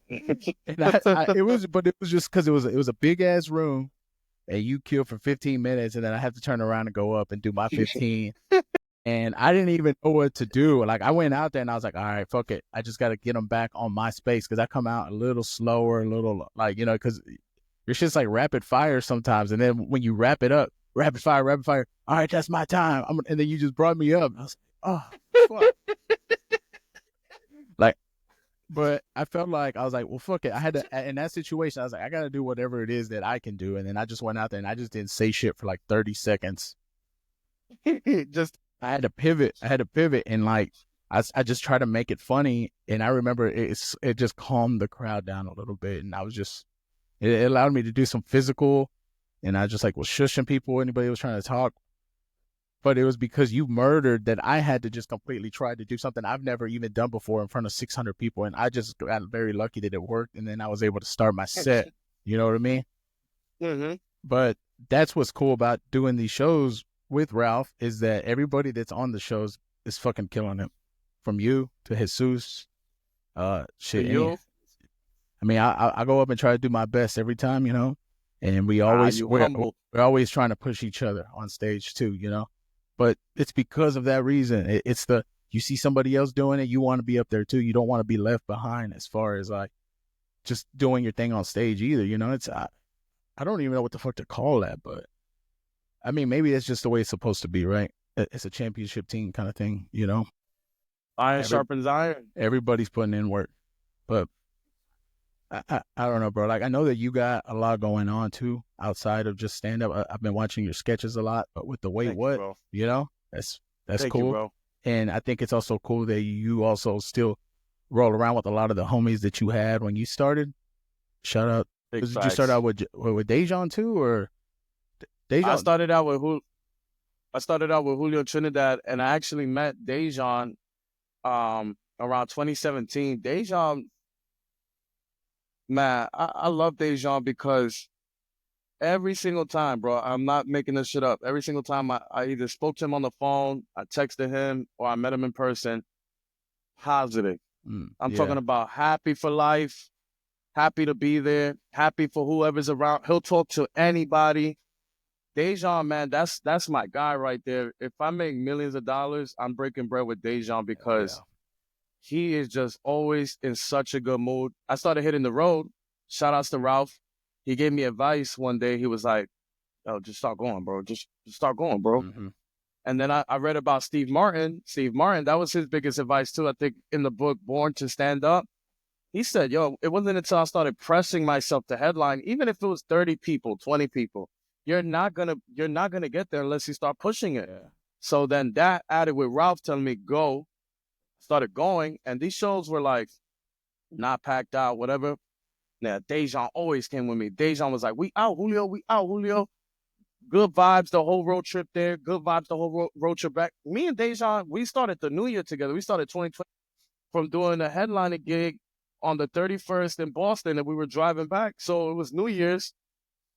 And it was just because it was a big ass room, and you killed for 15 minutes, and then I have to turn around and go up and do my 15. And I didn't even know what to do. Like, I went out there and I was like, all right, fuck it. I just got to get them back on my space, because I come out a little slower, a little, like, you know, because your shit's like rapid fire sometimes. And then when you wrap it up, rapid fire, all right, that's my time. And then you just brought me up. I was like, oh, fuck. Like, but I felt like, I was like, well, fuck it. I had to, in that situation, I was like, I got to do whatever it is that I can do. And then I just went out there and I just didn't say shit for like 30 seconds. I had to pivot. And like, I just tried to make it funny. And I remember it just calmed the crowd down a little bit. And I was just, it allowed me to do some physical. And I just like was shushing people, anybody who was trying to talk. But it was because you murdered that I had to just completely try to do something I've never even done before in front of 600 people. And I just got very lucky that it worked. And then I was able to start my set. You know what I mean? Mm-hmm. But that's what's cool about doing these shows with Ralph, is that everybody that's on the shows is fucking killing him. From you to Jesus. Shit. You? I mean, I go up and try to do my best every time, you know? And we're always trying to push each other on stage too, you know? But it's because of that reason. You see somebody else doing it, you want to be up there too. You don't want to be left behind as far as like just doing your thing on stage either, you know? I don't even know what the fuck to call that, but I mean, maybe that's just the way it's supposed to be, right? It's a championship team kind of thing, you know? Iron sharpens iron. Everybody's putting in work. But I don't know, bro. Like, I know that you got a lot going on too outside of just stand up. I've been watching your sketches a lot, but with the you know, that's That's Thank cool. you, bro. And I think it's also cool that you also still roll around with a lot of the homies that you had when you started. Shout out. Big Did you start facts. out with Dejan too, or I Dejan? started out with Julio Trinidad, and I actually met Dejan around 2017. Dejan, man, I love Dejan because every single time, bro, I'm not making this shit up. Every single time I either spoke to him on the phone, I texted him, or I met him in person, positive. I'm talking about happy for life, happy to be there, happy for whoever's around. He'll talk to anybody. Dejan, man, that's my guy right there. If I make millions of dollars, I'm breaking bread with Dejan because he is just always in such a good mood. I started hitting the road. Shout outs to Ralph. He gave me advice one day. He was like, "Oh, just start going, bro. Just start going, bro." And then I read about Steve Martin. Steve Martin, that was his biggest advice too. I think in the book Born to Stand Up, he said, "Yo, it wasn't until I started pressing myself to headline, even if it was 30 people, 20 people, you're not gonna get there unless you start pushing it." So then that added with Ralph telling me go, started going, and these shows were like not packed out, whatever. Now Dejan always came with me. Dejan was like, "We out, Julio. We out, Julio." Good vibes the whole road trip there. Good vibes the whole road trip back. Me and Dejan, we started the new year together. We started 2020 from doing a headlining gig on the 31st in Boston, and we were driving back. So it was New Year's.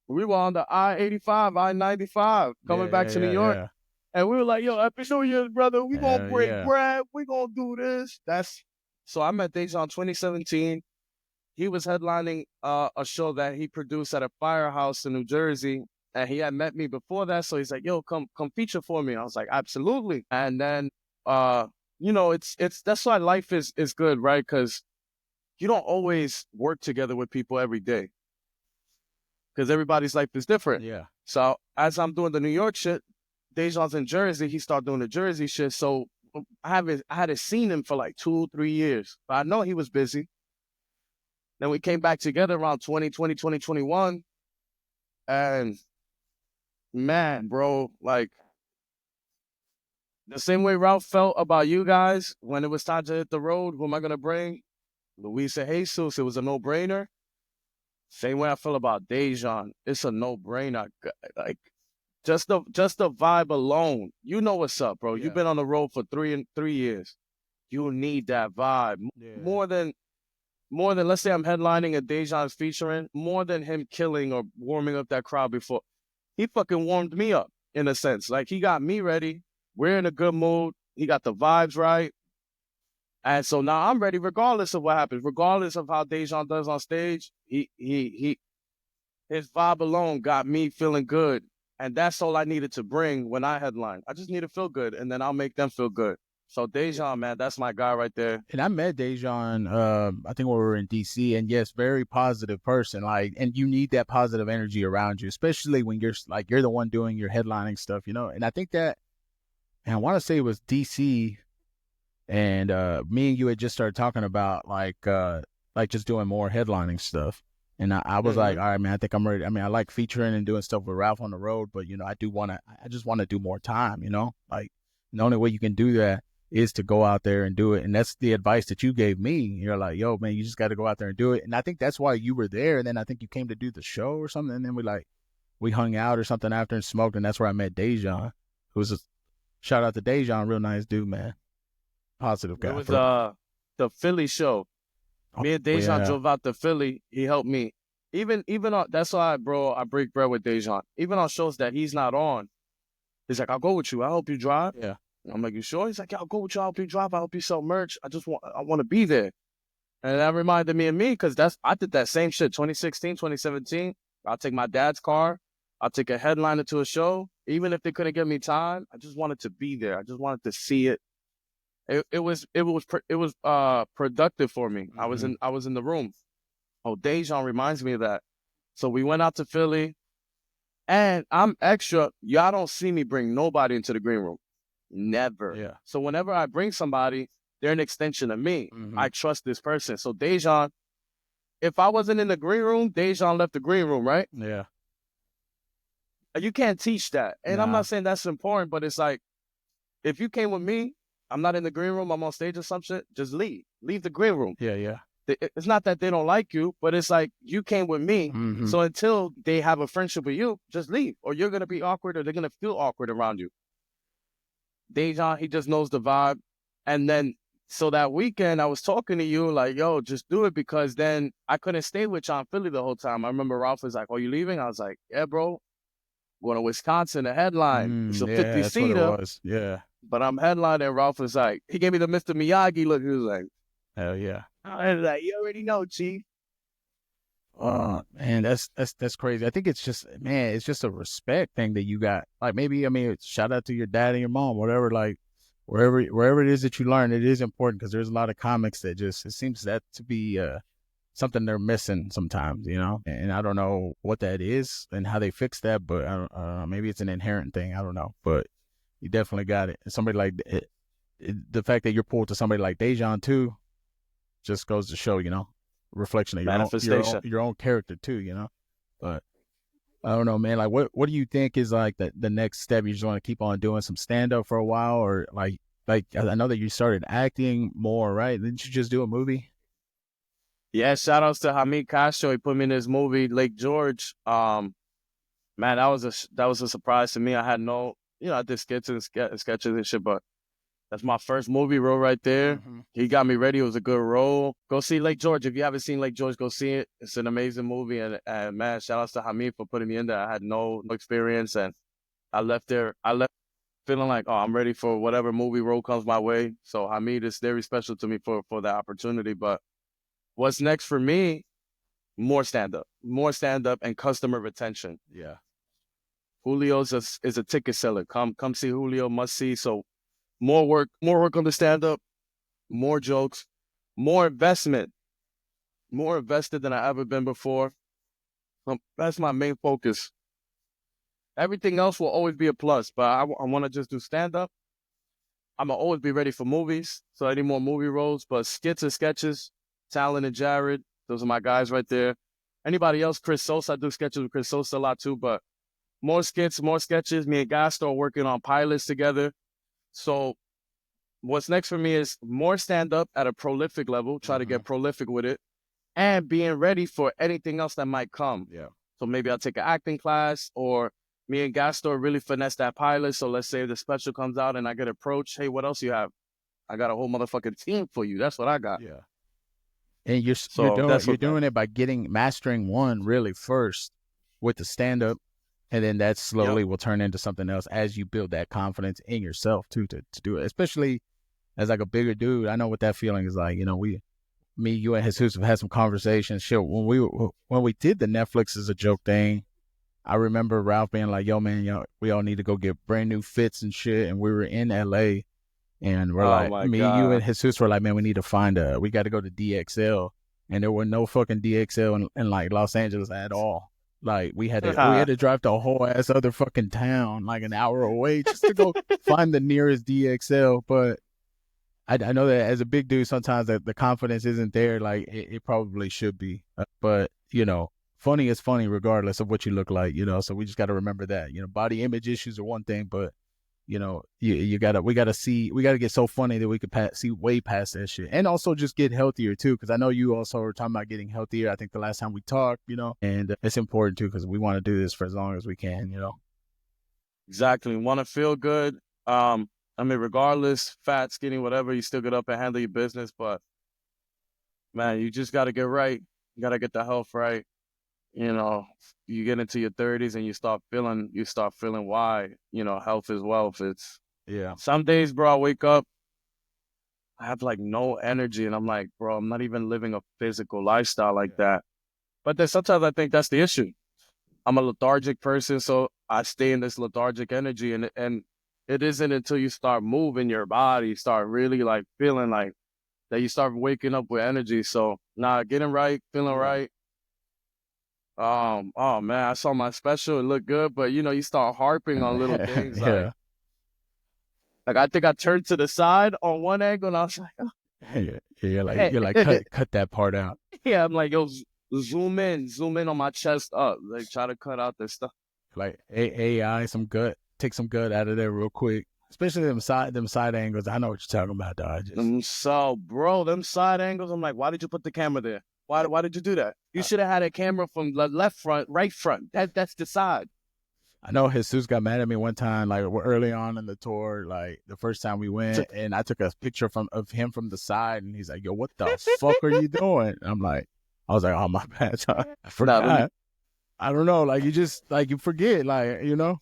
We were on the I-85, I-95, coming back to New York. Yeah. And we were like, "Yo, Happy New Year's, brother. We gonna break bread. We gonna do this." So I met Dejan 2017. He was headlining a show that he produced at a firehouse in New Jersey. And he had met me before that. So he's like, "Yo, come feature for me." I was like, "Absolutely." And then it's that's why life is good, right? Because you don't always work together with people every day. Because everybody's life is different. Yeah. So as I'm doing the New York shit, Dejan's in Jersey, he started doing the Jersey shit. So I hadn't seen him for like 2-3 years. But I know he was busy. Then we came back together around 2020, 2021. And man, bro, like the same way Ralph felt about you guys when it was time to hit the road, who am I going to bring? Luis and Jesus, it was a no-brainer. Same way I feel about Dejan. It's a no-brainer. Like, just the vibe alone. You know what's up, bro. Yeah. You've been on the road for 3 years. You need that vibe. Yeah. More than, let's say I'm headlining and Dejan's featuring, more than him killing or warming up that crowd before. He fucking warmed me up, in a sense. Like, he got me ready. We're in a good mood. He got the vibes right. And so now I'm ready regardless of what happens. Regardless of how Dejan does on stage, his vibe alone got me feeling good. And that's all I needed to bring when I headline. I just need to feel good, and then I'll make them feel good. So Dejan, man, that's my guy right there. And I met Dejan, I think when we were in DC, and yes, very positive person. Like, and you need that positive energy around you, especially when you're the one doing your headlining stuff, you know. And I think that, and I want to say it was DC, and me and you had just started talking about like just doing more headlining stuff. And I was like, all right, man, I think I'm ready. I mean, I like featuring and doing stuff with Ralph on the road, but you know, I just want to do more time, you know. Like, the only way you can do that is to go out there and do it. And that's the advice that you gave me. You're like, "Yo, man, you just got to go out there and do it." And I think that's why you were there. And then I think you came to do the show or something. And then we hung out or something after and smoked. And that's where I met Dejan, shout out to Dejan, real nice dude, man. Positive guy. It was the Philly show. Me and Dejan drove out to Philly. He helped me. Even on, that's why, bro, I break bread with Dejan. Even on shows that he's not on, he's like, "I'll go with you. I'll help you drive." Yeah. I'm like, "You sure?" He's like, "Yeah, I'll go with you. I'll help you drive. I'll help you sell merch. I want to be there." And that reminded me of me, because I did that same shit 2016, 2017. I'll take my dad's car. I'll take a headliner to a show. Even if they couldn't give me time, I just wanted to be there. I just wanted to see it. It was productive for me. Mm-hmm. I was in the room. Oh, Dejan reminds me of that. So we went out to Philly, and I'm extra. Y'all don't see me bring nobody into the green room. Never. Yeah. So whenever I bring somebody, they're an extension of me. Mm-hmm. I trust this person. So Dejan, if I wasn't in the green room, Dejan left the green room, right? Yeah. You can't teach that. And I'm not saying that's important, but it's like, if you came with me, I'm not in the green room, I'm on stage or some shit, just leave. Leave the green room. Yeah. It's not that they don't like you, but it's like you came with me. Mm-hmm. So until they have a friendship with you, just leave. Or you're going to be awkward or they're going to feel awkward around you. Dejan, he just knows the vibe. And then, so that weekend, I was talking to you like, yo, just do it, because then I couldn't stay with you in Philly the whole time. I remember Ralph was like, oh, you leaving? I was like, yeah, bro. Going to Wisconsin, a headline. It's a Yeah, that's what it 50-seater. was. Yeah. But I'm headlining. Ralph was like, he gave me the Mr. Miyagi look. He was like, Hell yeah. I was like, you already know, Chief. Man, that's crazy. I think it's just, man, it's just a respect thing that you got. Like, maybe, I mean, shout out to your dad and your mom, whatever, like wherever it is that you learn, it is important, because there's a lot of comics that just, it seems that to be something they're missing sometimes, you know? And I don't know what that is and how they fix that, but I don't know, maybe it's an inherent thing. I don't know, but you definitely got it. And somebody like the fact that you're pulled to somebody like Dejan too, just goes to show, you know, reflection of Manifestation. your own character too, you know. But I don't know, man. Like, what do you think is like the next step? You just want to keep on doing some stand up for a while, or like I know that you started acting more, right? Didn't you just do a movie? Yeah, shout outs to Hamid Castro. He put me in his movie Lake George. Man, that was a surprise to me. I had no, I did sketches and shit, but that's my first movie role right there. Mm-hmm. He got me ready. It was a good role. Go see Lake George. If you haven't seen Lake George, go see it. It's an amazing movie. And man, shout outs to Hamid for putting me in there. I had no experience, and I left feeling like, oh, I'm ready for whatever movie role comes my way. So Hamid is very special to me for the opportunity. But what's next for me? More stand up and customer retention. Yeah. Julio's is a ticket seller. Come see Julio, must see. So more work on the stand up, more jokes, more investment, more invested than I ever been before. That's my main focus. Everything else will always be a plus, but I want to just do stand up. I'm gonna always be ready for movies, so I need more movie roles. But skits and sketches, Talon and Jared, those are my guys right there. Anybody else? Chris Sosa, I do sketches with Chris Sosa a lot too, but more skits, more sketches. Me and Gasto are working on pilots together. So what's next for me is more stand-up at a prolific level, try to get prolific with it, and being ready for anything else that might come. Yeah. So maybe I'll take an acting class, or me and Gastor really finesse that pilot. So let's say the special comes out and I get approached. Hey, what else you have? I got a whole motherfucking team for you. That's what I got. Yeah. And you're doing it by mastering one really first with the stand-up, and then that slowly will turn into something else as you build that confidence in yourself too to do it. Especially as like a bigger dude, I know what that feeling is like. You know, you and Jesus have had some conversations. Shit, when we did the Netflix as a joke thing, I remember Ralph being like, "Yo, man, we all need to go get brand new fits and shit." And we were in LA, and we're you and Jesus were like, "Man, we need to we got to go to DXL," and there were no fucking DXL in like Los Angeles at all. Like we had to drive to a whole ass other fucking town, like an hour away, just to go find the nearest DXL. But I know that as a big dude, sometimes the confidence isn't there. Like it probably should be. But you know, funny is funny regardless of what you look like. You know, so we just got to remember that. You know, body image issues are one thing, but you know, we gotta get so funny that we could see way past that shit, and also just get healthier too. Because I know you also were talking about getting healthier. I think the last time we talked, you know, and it's important too because we want to do this for as long as we can. You know, exactly. Want to feel good. I mean, regardless, fat, skinny, whatever, you still get up and handle your business. But man, you just got to get right. You got to get the health right. You know, you get into your 30s and you start feeling why, you know, health is wealth. It's some days, bro, I wake up, I have like no energy, and I'm like, bro, I'm not even living a physical lifestyle like that. But then sometimes I think that's the issue. I'm a lethargic person, so I stay in this lethargic energy, and it isn't until you start moving your body, start really like feeling like that, you start waking up with energy. So getting right, feeling right. Oh man, I saw my special. It looked good, but you know, you start harping on little things. Like I think I turned to the side on one angle, and I was like, oh. you're like cut that part out. Yeah, I'm like, yo, zoom in on my chest up, like try to cut out this stuff. Like AI, take some gut out of there real quick. especially them side angles. I know what you're talking about, dog. So, bro, them side angles. I'm like, why did you put the camera there? Why did you do that? You should have had a camera from the left front, right front. That's the side. I know Jesus got mad at me one time, like early on in the tour, like the first time we went, and I took a picture of him from the side, and he's like, "Yo, what the fuck are you doing?" I'm like, I was like, "Oh my bad, I forgot." I don't know, like you just like you forget, like you know.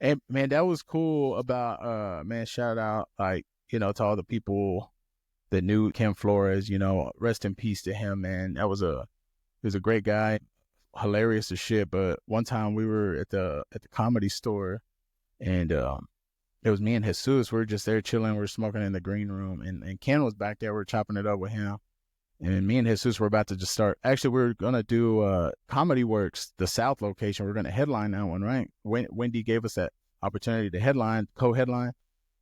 And man, that was cool about man. Shout out, like to all the people that knew Ken Flores. Rest in peace to him, man. He was a great guy. Hilarious as shit. But one time we were at the comedy store, and it was me and Jesus. We were just there chilling. We were smoking in the green room, and Ken was back there. We were chopping it up with him, and me and Jesus were about to just start. Actually, we were gonna do Comedy Works, the South location. We are gonna headline that one, right? Wendy gave us that opportunity to co-headline.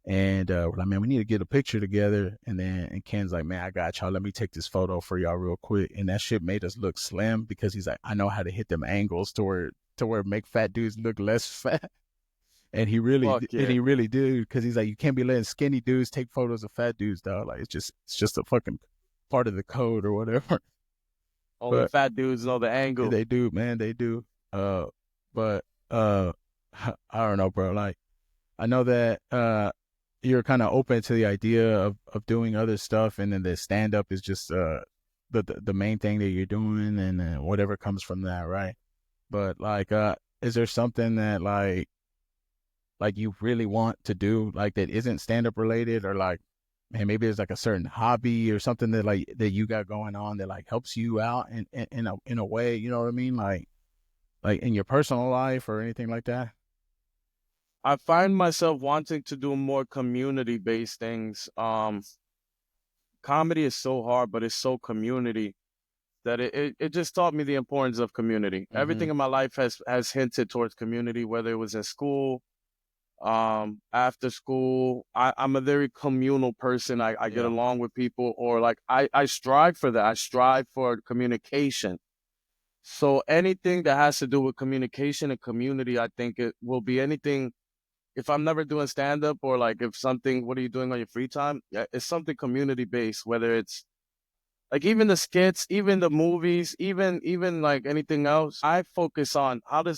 And we're like, man, we need to get a picture together. And Ken's like, man, I got y'all. Let me take this photo for y'all real quick. And that shit made us look slim because he's like, I know how to hit them angles to where make fat dudes look less fat. And he really did, because he's like, you can't be letting skinny dudes take photos of fat dudes, dog. Like it's just a fucking part of the code or whatever. Only fat dudes know the angle. They do, man. They do. But I don't know, bro. Like I know that you're kind of open to the idea of doing other stuff, and then the stand up is just the main thing that you're doing, and whatever comes from that, right? But like, is there something that like you really want to do, like that isn't stand up related, or like, man, maybe there's like a certain hobby or something that you got going on that like helps you out in a way, you know what I mean? Like in your personal life or anything like that? I find myself wanting to do more community-based things. Comedy is so hard, but it's so community that it just taught me the importance of community. Mm-hmm. Everything in my life has hinted towards community, whether it was in school, after school. I'm a very communal person. I get along with people, or like I strive for that. I strive for communication. So anything that has to do with communication and community, I think it will be anything. If I'm never doing stand-up, or like if something, what are you doing on your free time? Yeah, it's something community-based, whether it's like even the skits, even the movies, even like anything else. I focus on how do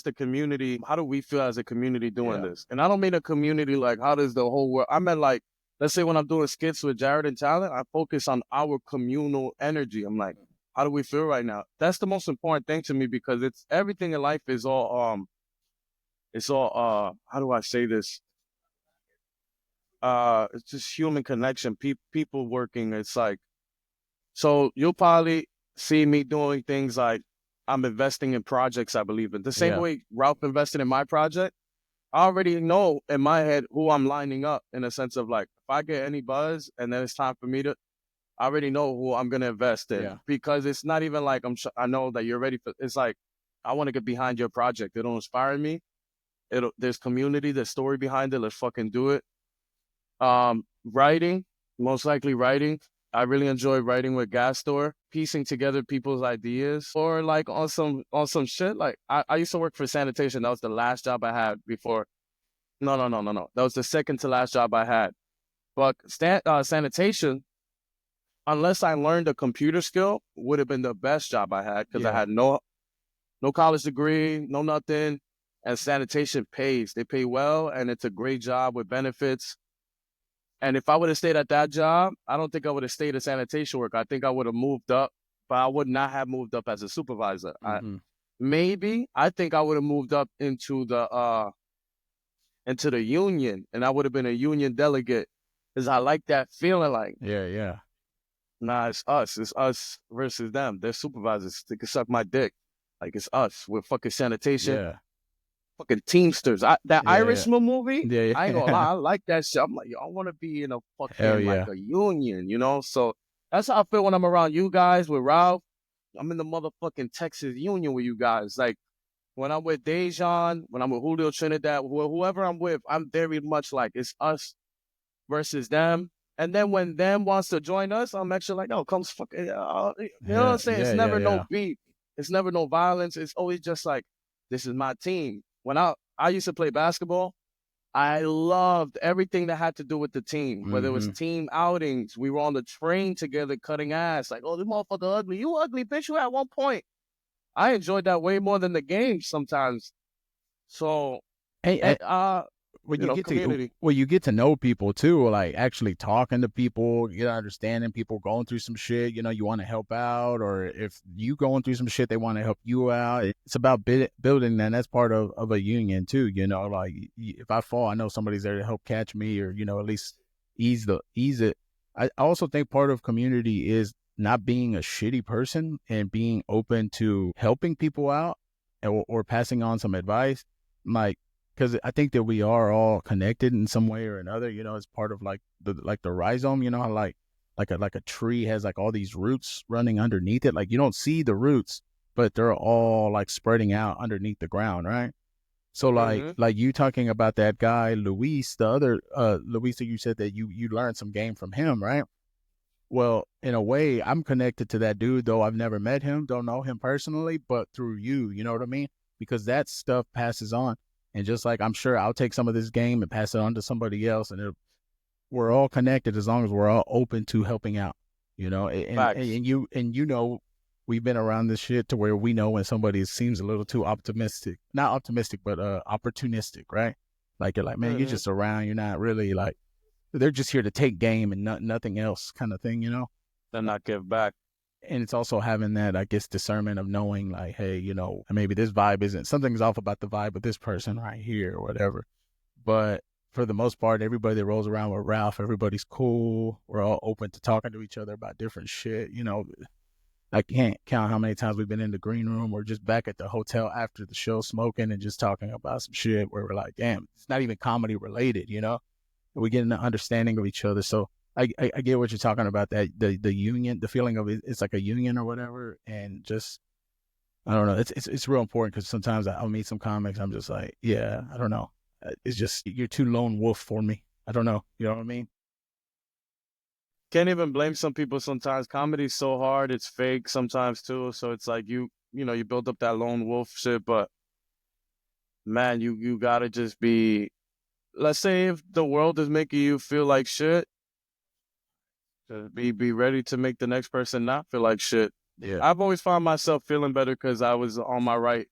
we feel as a community doing this? And I don't mean a community like how does the whole world, I meant like, let's say when I'm doing skits with Jared and Talent, I focus on our communal energy. I'm like, how do we feel right now? That's the most important thing to me, because it's everything in life is all, how do I say this? It's just human connection, people working. It's like, so you'll probably see me doing things like I'm investing in projects I believe in. The same way Ralph invested in my project, I already know in my head who I'm lining up, in a sense of like, if I get any buzz and then it's time for me I already know who I'm going to invest in, because it's not even like I know that you're ready for, it's like, I want to get behind your project. It'll inspire me. There's community, there's story behind it. Let's fucking do it. Writing, most likely writing. I really enjoy writing with Gastor, piecing together people's ideas, or like on some shit. Like I used to work for sanitation. That was the last job I had before. No. That was the second to last job I had. But sanitation, unless I learned a computer skill, would have been the best job I had, because I had no college degree, no nothing. And sanitation pays. They pay well, and it's a great job with benefits. And if I would have stayed at that job, I don't think I would have stayed at sanitation work. I think I would have moved up, but I would not have moved up as a supervisor. Mm-hmm. I think I would have moved up into the union, and I would have been a union delegate, because I like that feeling. Like, nah, it's us versus them. They're supervisors. They can suck my dick. Like, it's us. We're fucking sanitation. Yeah. Fucking Teamsters. Irishman movie, I ain't gonna lie, I like that shit. I'm like, yo, I want to be in a fucking like a union, you know? So that's how I feel when I'm around you guys with Ralph. I'm in the motherfucking Texas Union with you guys. Like when I'm with Dejan, when I'm with Julio Trinidad, whoever I'm with, I'm very much like it's us versus them. And then when them wants to join us, I'm actually like, no, come fucking, you know what I'm saying? It's never no beef. It's never no violence. It's always just like, this is my team. When I used to play basketball, I loved everything that had to do with the team, whether it was Mm-hmm. team outings. We were on the train together cutting ass. Like, oh, this motherfucker ugly. You ugly, bitch. You at one point. I enjoyed that way more than the game sometimes. So, Hey, when community. you get to know people too, like actually talking to people, you know, understanding people going through some shit, you know, you want to help out, or if you going through some shit, they want to help you out. It's about building that. And that's part of a union too, you know, like if I fall, I know somebody's there to help catch me, or, you know, at least ease it. I also think part of community is not being a shitty person and being open to helping people out, or passing on some advice. Like, because I think that we are all connected in some way or another. You know, it's part of like the rhizome. You know, how like a tree has like all these roots running underneath it. Like you don't see the roots, but they're all like spreading out underneath the ground, right? So Mm-hmm. like you talking about that guy Luis, the other Luis, that you said that you learned some game from him, right? Well, in a way, I'm connected to that dude, though I've never met him, don't know him personally, but through you know what I mean? Because that stuff passes on. And just like I'm sure I'll take some of this game and pass it on to somebody else, and we're all connected as long as we're all open to helping out, you know? Facts. And you know, we've been around this shit to where we know when somebody seems a little too optimistic, not optimistic, but opportunistic, right? Like you're like, man, you're Mm-hmm. just around, you're not really like, they're just here to take game and nothing else, kind of thing, you know? Then not give back. And it's also having that, I guess, discernment of knowing like, hey, you know, maybe this vibe isn't, something's off about the vibe of this person right here or whatever. But for the most part, everybody that rolls around with Ralph, everybody's cool. We're all open to talking to each other about different shit. You know, I can't count how many times we've been in the green room or just back at the hotel after the show smoking and just talking about some shit where we're like, damn, it's not even comedy related, you know? We get an understanding of each other. So I get what you're talking about, that the union, the feeling of it's like a union or whatever, and just I don't know. It's real important because sometimes I'll meet some comics. I'm just like, yeah, I don't know. It's just you're too lone wolf for me. I don't know. You know what I mean? Can't even blame some people sometimes. Comedy's so hard, it's fake sometimes too. So it's like you build up that lone wolf shit, but man, you gotta just be, let's say if the world is making you feel like shit, just be ready to make the next person not feel like shit. Yeah. I've always found myself feeling better because I was on my right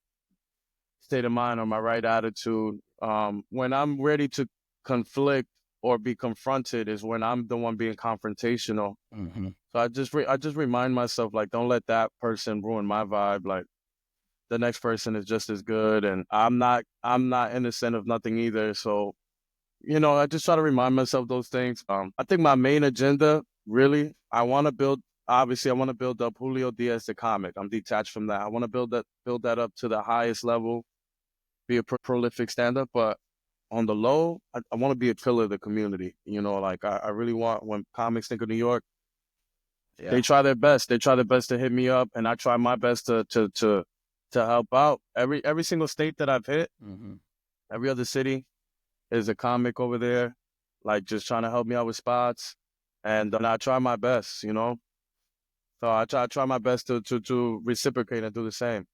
state of mind or my right attitude. When I'm ready to conflict or be confronted is when I'm the one being confrontational. Mm-hmm. So I just remind myself, like, don't let that person ruin my vibe. Like the next person is just as good, and I'm not innocent of nothing either. So I just try to remind myself those things. I think my main agenda, really, I want to build up Julio Diaz the comic. I'm detached from that. I want to build that up to the highest level, be a prolific stand-up, but on the low, I want to be a killer of the community. Like I really want, when comics think of New York, they Yeah. try their best. They try their best to hit me up, and I try my best to help out. Every single state that I've hit, Mm-hmm. every other city is a comic over there, like just trying to help me out with spots, and I try my best. So I try my best to reciprocate and do the same.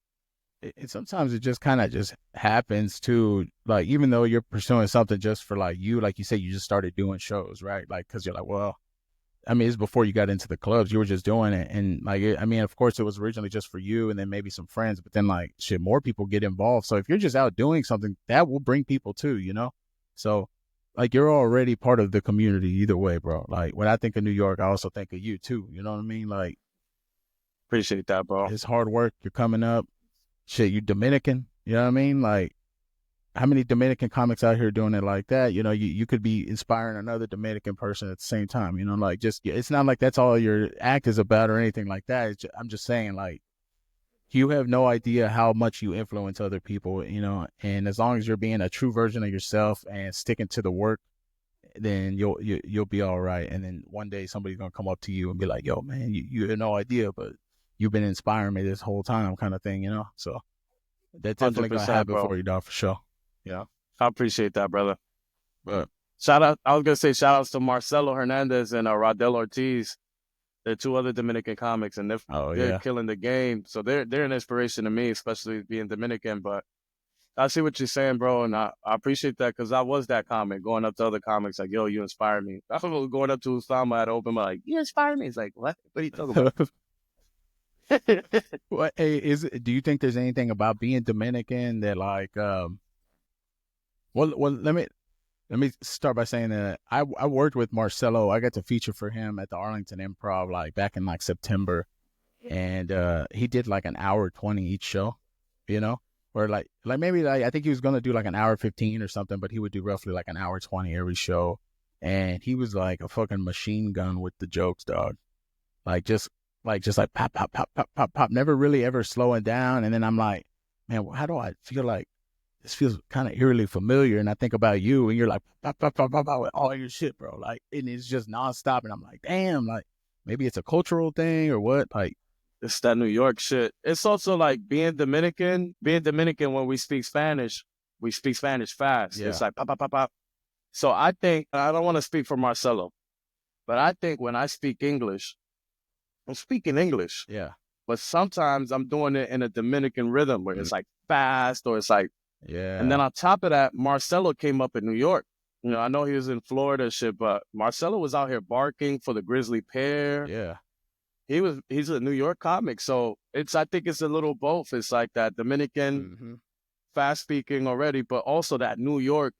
And sometimes it just kind of just happens to, like, even though you're pursuing something just for like you say, you just started doing shows, right? Like, because you're like, well, I mean, it's before you got into the clubs. You were just doing it, and like, I mean, of course, it was originally just for you, and then maybe some friends. But then, like, shit, more people get involved. So if you're just out doing something, that will bring people too, you know. So, like, you're already part of the community either way, bro. Like, when I think of New York, I also think of you too. You know what I mean? Like, Appreciate that, bro. it's hard work. You're coming up. Shit, you Dominican. You know what I mean? Like, how many Dominican comics out here doing it like that? You know, you could be inspiring another Dominican person at the same time. You know, like, just, it's not like that's all your act is about or anything like that. I'm just saying, like, you have no idea how much you influence other people. You know, and as long as you're being a true version of yourself and sticking to the work, then you'll be all right. And then one day somebody's gonna come up to you and be like, "Yo, man, you had no idea, but you've been inspiring me this whole time," kind of thing. You know, so that's Hundred definitely gonna percent, happen bro. for you, dog, for sure. Yeah, I appreciate that, brother. but Shout out! I was gonna say shout outs to Marcelo Hernandez and Rodel Ortiz. They're two other Dominican comics, and oh they're yeah, killing the game. So they're an inspiration to me, especially being Dominican. But I see what you're saying, bro, and I appreciate that because I was that comic going up to other comics like, yo, you inspire me. I was going up to Usama at open mic, like, you inspire me. He's like, what? What are you talking about? What do you think there's anything about being Dominican that like well let me start by saying that I worked with Marcelo. I got to feature for him at the Arlington Improv like back in like September, and he did like an hour 20 each show, you know, or like maybe like I think he was gonna do like an hour 15 or something, but he would do roughly like an hour 20 every show, and he was like a fucking machine gun with the jokes, dog. Like just like pop pop pop pop pop pop, never really ever slowing down. And then I'm like, man, how do I feel like this feels kind of eerily familiar? And I think about you, and you're like pop pop pop pop pop with all your shit, bro. Like, and it's just nonstop. And I'm like, damn, like maybe it's a cultural thing or what? Like, It's that New York shit. It's also like being Dominican. Being Dominican, when we speak Spanish fast. yeah, It's like pop, pop, pop, pop. So I think, I don't want to speak for Marcelo, but I think when I speak English, I'm speaking English, yeah, but sometimes I'm doing it in a Dominican rhythm where it's like fast or it's like, and then yeah, on top of that, Marcelo came up in New York. You know, I know he was in Florida and shit, but Marcelo was out here barking for the Grizzly Pear. yeah. He's a New York comic, so I think it's a little both. It's like that Dominican Mm-hmm. fast speaking already, but also that New York.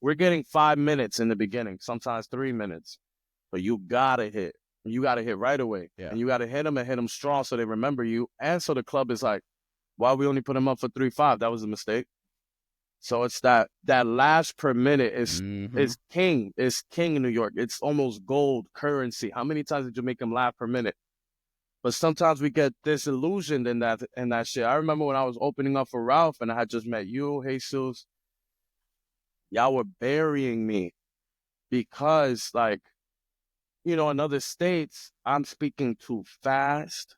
We're getting 5 minutes in the beginning, sometimes 3 minutes, but you gotta hit. You gotta hit right away, Yeah. and you gotta hit them strong so they remember you, and so the club is like, why we only put him up for 3-5? That was a mistake. So it's that last per minute Mm-hmm. is king. It's king in New York. It's almost gold currency. How many times did you make him laugh per minute? But sometimes we get disillusioned in that shit. I remember when I was opening up for Ralph and I had just met you, Jesus. Y'all were burying me because, like, you know, in other states, I'm speaking too fast.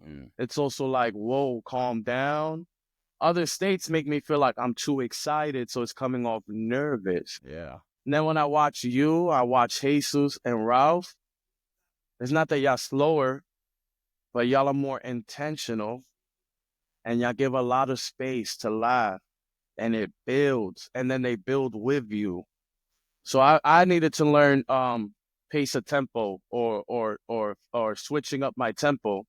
Mm. It's also like, whoa, calm down. Other states make me feel like I'm too excited, so it's coming off nervous. Yeah. And then when I watch you, I watch Jesus and Ralph. It's not that y'all slower, but y'all are more intentional, and y'all give a lot of space to laugh, and it builds, and then they build with you. So I needed to learn pace of tempo or switching up my tempo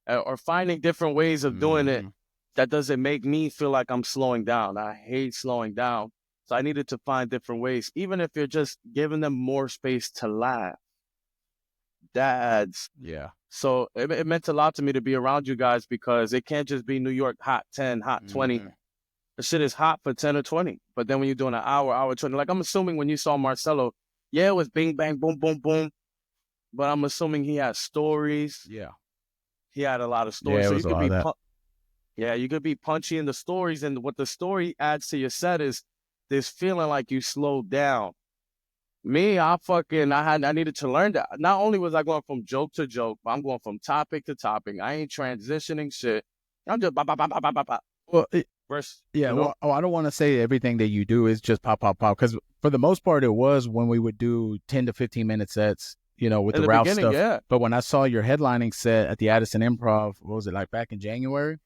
or finding different ways of doing it Mm-hmm. that doesn't make me feel like I'm slowing down. I hate slowing down. So I needed to find different ways, even if you're just giving them more space to laugh. Dads. Yeah. So it meant a lot to me to be around you guys because it can't just be New York hot 10, hot 20. Mm-hmm. The shit is hot for 10 or 20. But then when you're doing an hour 20, like I'm assuming when you saw Marcelo, yeah, it was bing, bang, boom, boom, boom. But I'm assuming he had stories. Yeah. He had a lot of Yeah, stories. it So was you a could lot of be, that. yeah, you could be punchy in the stories. And what the story adds to your set is this feeling like you slowed down. Me, I needed to learn that. Not only was I going from joke to joke, but I'm going from topic to topic. I ain't transitioning shit. I'm just ba. Well, Verse, yeah, you know? well, I don't want to say everything that you do is just pop, pop, pop, because for the most part, it was when we would do 10 to 15-minute sets, you know, with In the the Ralph beginning, stuff. yeah. But when I saw your headlining set at the Addison Improv, what was it, like back in January?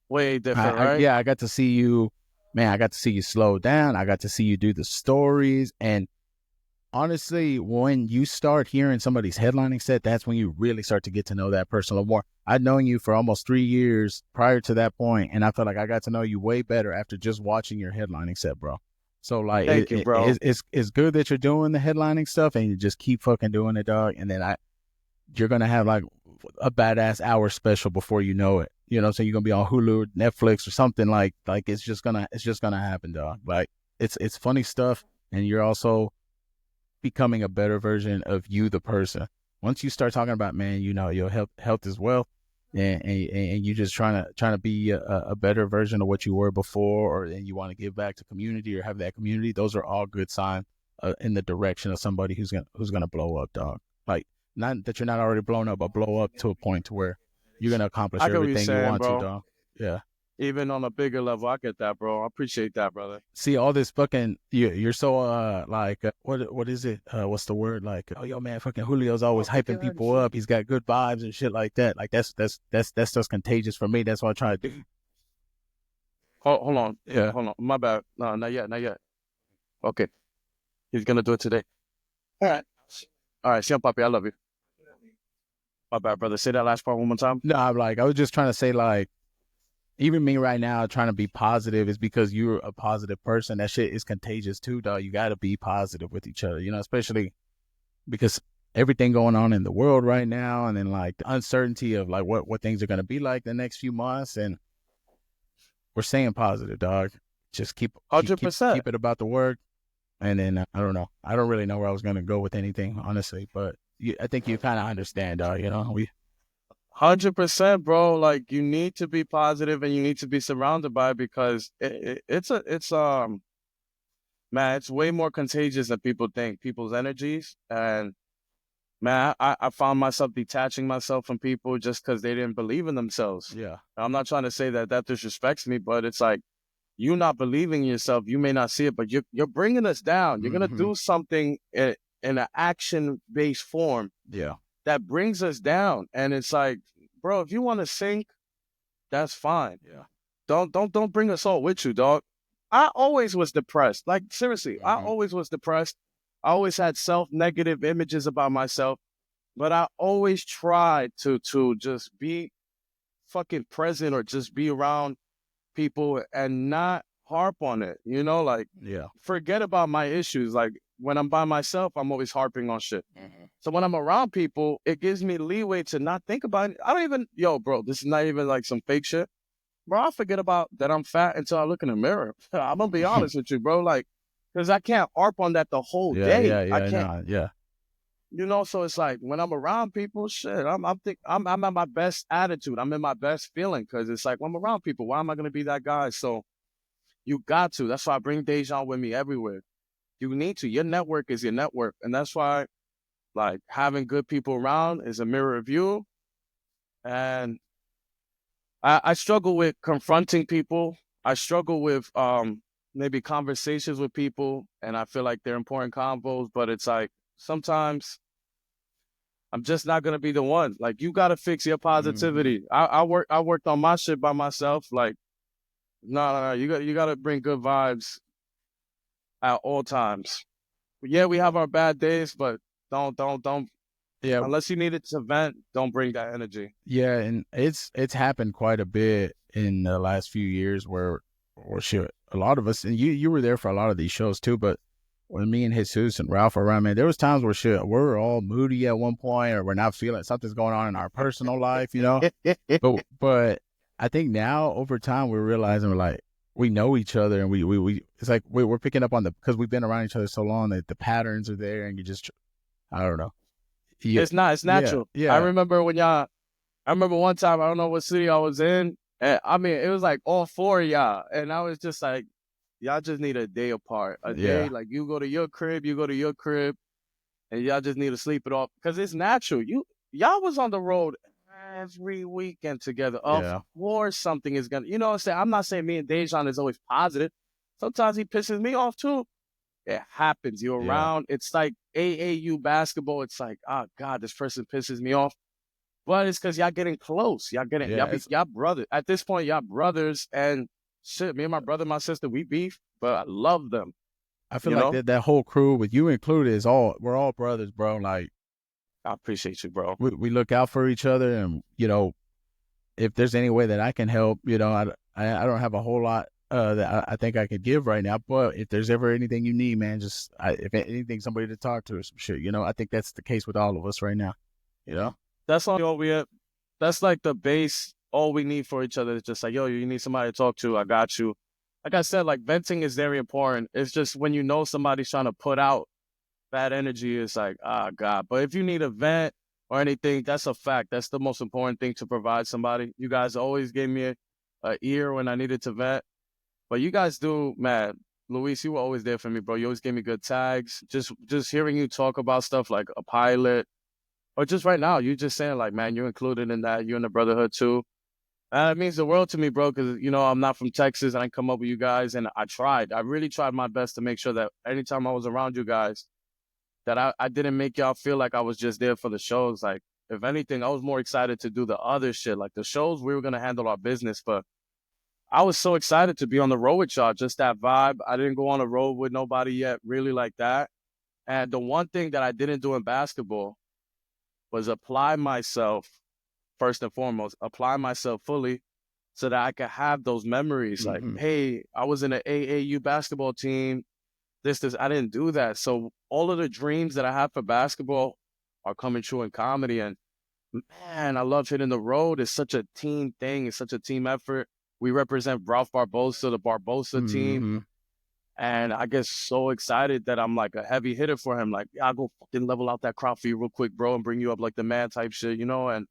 Way different, right? Yeah, I got to see you, man, I got to see you slow down. I got to see you do the stories. And honestly, when you start hearing somebody's headlining set, that's when you really start to get to know that person a little more. I'd known you for almost 3 years prior to that point, and I feel like I got to know you way better after just watching your headlining set, bro. So like, Thank you, bro. it's good that you're doing the headlining stuff, and you just keep fucking doing it, dog. And then you're gonna have like a badass hour special before you know it. You know, so you're gonna be on Hulu, Netflix, or something like it's just gonna happen, dog. Like it's funny stuff, and you're also becoming a better version of you, the person. Once you start talking about, man, you know, your health is wealth, and you just trying to be a better version of what you were before, and you want to give back to community or have that community. Those are all good signs in the direction of somebody who's gonna blow up, dog. Like, not that you're not already blown up, but blow up to a point to where you're gonna accomplish I get what you're everything you saying, want to, bro. dog. Yeah. Even on a bigger level, I get that, bro. I appreciate that, brother. See all this fucking you're so what is it, what's the word, like, oh yo man, fucking Julio's always hyping people up, he's got good vibes and shit like that. Like that's just contagious for me. That's what I try to do. Hold on. Yeah. Hold on. My bad. No, not yet. Not yet. Okay. He's going to do it today. All right. All right. See you, Papi. I love you. My bad, brother. Say that last part one more time. No, I was just trying to say, like, even me right now trying to be positive is because you're a positive person. That shit is contagious too, dog. You got to be positive with each other, especially because everything going on in the world right now, and then like the uncertainty of like what things are going to be like the next few months. And we're staying positive, dog. Just keep 100%. it about the work. And then I don't know. I don't really know where I was going to go with anything, honestly. But I think you kind of understand, dog. 100%, bro. Like, you need to be positive and you need to be surrounded by it because man, it's way more contagious than people think, people's energies. And man, I found myself detaching myself from people just because they didn't believe in themselves. Yeah. I'm not trying to say that disrespects me, but it's like, you not believing in yourself, you may not see it, but you're bringing us down. You're going to do something in an action-based form. Yeah. That brings us down. And it's like, bro, if you want to sink, that's fine. Yeah. Don't bring us all with you, dog. I always was depressed. Like, seriously, I always was depressed. I always had self-negative images about myself, but I always tried to just be fucking present or just be around people and not harp on it, like, Yeah. forget about my issues. Like, when I'm by myself, I'm always harping on shit. So when I'm around people, it gives me leeway to not think about it. I don't even, bro, this is not even like some fake shit. Bro, I forget about that I'm fat until I look in the mirror. I'm going to be honest with you, bro. Like, because I can't harp on that the whole day. Yeah. I can't. So it's like when I'm around people, shit, I'm at my best attitude. I'm in my best feeling because it's like when I'm around people, why am I going to be that guy? So you got to. That's why I bring Dejan with me everywhere. You need to. Your network is your network. And that's why, like, having good people around is a mirror of you. And I struggle with confronting people. I struggle with maybe conversations with people. And I feel like they're important convos, but it's like sometimes I'm just not gonna be the one. Like, you gotta fix your positivity. I worked on my shit by myself. Like, no. You gotta bring good vibes at all times. Yeah, we have our bad days, but don't. Yeah. Unless you need it to vent, don't bring that energy. Yeah, and it's happened quite a bit in the last few years where shit, a lot of us, and you were there for a lot of these shows too, but when me and Jesus and Ralph were around, man, there was times where shit, we're all moody at one point, or we're not feeling something's going on in our personal life, but I think now over time we're realizing we're like, we know each other, and we it's like we're picking up on because we've been around each other so long that the patterns are there, and you just, I don't know. Yeah. It's natural. Yeah. I remember one time, I don't know what city I was in, and I mean, it was like all four of y'all, and I was just like, y'all just need a day apart. Day, like, you go to your crib, and y'all just need to sleep it off, because it's natural. Y'all was on the road every weekend together. Of course something is gonna, I'm not saying me and Dejan is always positive. Sometimes he pisses me off too. It happens. You're around. It's like AAU basketball. It's like, oh God, this person pisses me off. But it's because y'all getting close. Y'all brothers. At this point, y'all brothers, and shit, me and my brother, my sister, we beef, but I love them. I feel like that whole crew, with you included, we're all brothers, bro. Like, I appreciate you, bro. We look out for each other, and if there's any way that I can help, I don't have a whole lot that I think I could give right now. But if there's ever anything you need, man, if anything, somebody to talk to or some shit, I think that's the case with all of us right now. That's all we have. That's like the base. All we need for each other is just like, yo, you need somebody to talk to. I got you. Like I said, like, venting is very important. It's just when somebody's trying to put out bad energy, it's like, ah, God. But if you need a vent or anything, that's a fact. That's the most important thing to provide somebody. You guys always gave me a ear when I needed to vent. But you guys do, man. Luis, you were always there for me, bro. You always gave me good tags. Just hearing you talk about stuff like a pilot, or just right now, you just saying like, man, you're included in that. You're in the brotherhood too. And it means the world to me, bro, because, I'm not from Texas, and I come up with you guys, and I really tried my best to make sure that anytime I was around you guys, that I didn't make y'all feel like I was just there for the shows. Like, if anything, I was more excited to do the other shit. Like, the shows, we were going to handle our business, but I was so excited to be on the road with y'all, just that vibe. I didn't go on the road with nobody yet, really like that. And the one thing that I didn't do in basketball was apply myself, first and foremost, apply myself fully so that I could have those memories. Like, Mm-hmm. hey, I was in an AAU basketball team. This. I didn't do that. So all of the dreams that I have for basketball are coming true in comedy. And man, I love hitting the road. It's such a team thing. It's such a team effort. We represent Ralph Barbosa, the Barbosa team. Mm-hmm. And I get so excited that I'm like a heavy hitter for him. Like, yeah, I'll go fucking level out that crowd for you real quick, bro, and bring you up like the man type shit, you know? And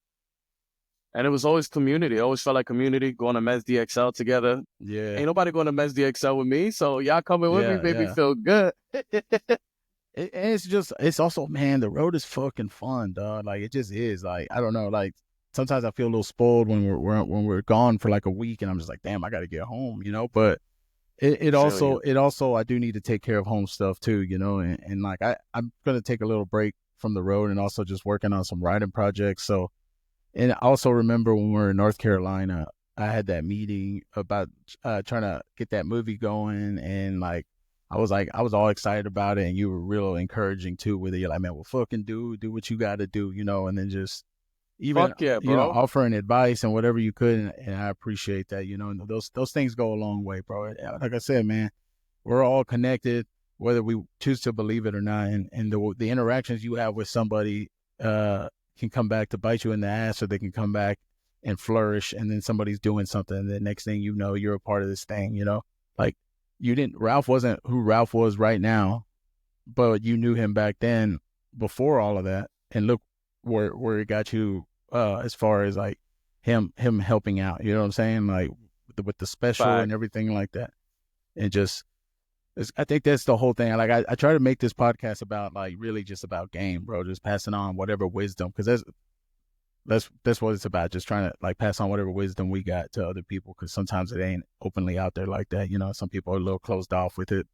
it was always community. It always felt like community, going to Men's DXL together. Yeah. Ain't nobody going to Men's DXL with me, so y'all coming with me, Yeah, make me yeah. feel good. It's also, man, the road is fucking fun, dog. Like, it just is. Like, I don't know. Like, sometimes I feel a little spoiled when we're gone for like a week, and I'm just like, damn, I got to get home, you know. But it also I do need to take care of home stuff too, you know. And like I'm gonna take a little break from the road and also just working on some writing projects. So, and I also remember when we were in North Carolina, I had that meeting about trying to get that movie going, and like I was all excited about it, and you were real encouraging too with it. You're like, man, well, fucking do what you got to do, you know, and then just even Fuck yeah, bro. offering advice and whatever you could, and I appreciate that, you know. And those things go a long way, bro. Like I said, man, we're all connected, whether we choose to believe it or not, and the interactions you have with somebody can come back to bite you in the ass, or they can come back and flourish, and then somebody's doing something, and the next thing you know, you're a part of this thing, you know. Like, Ralph wasn't who Ralph was right now, but you knew him back then before all of that, and look where it got you as far as like him helping out, you know what I'm saying, like with the special and Fact. everything like that. And just I think that's the whole thing. Like, I try to make this podcast about like really just about game, bro, just passing on whatever wisdom, because that's what it's about, just trying to like pass on whatever wisdom we got to other people, because sometimes it ain't openly out there like that, you know. Some people are a little closed off with it,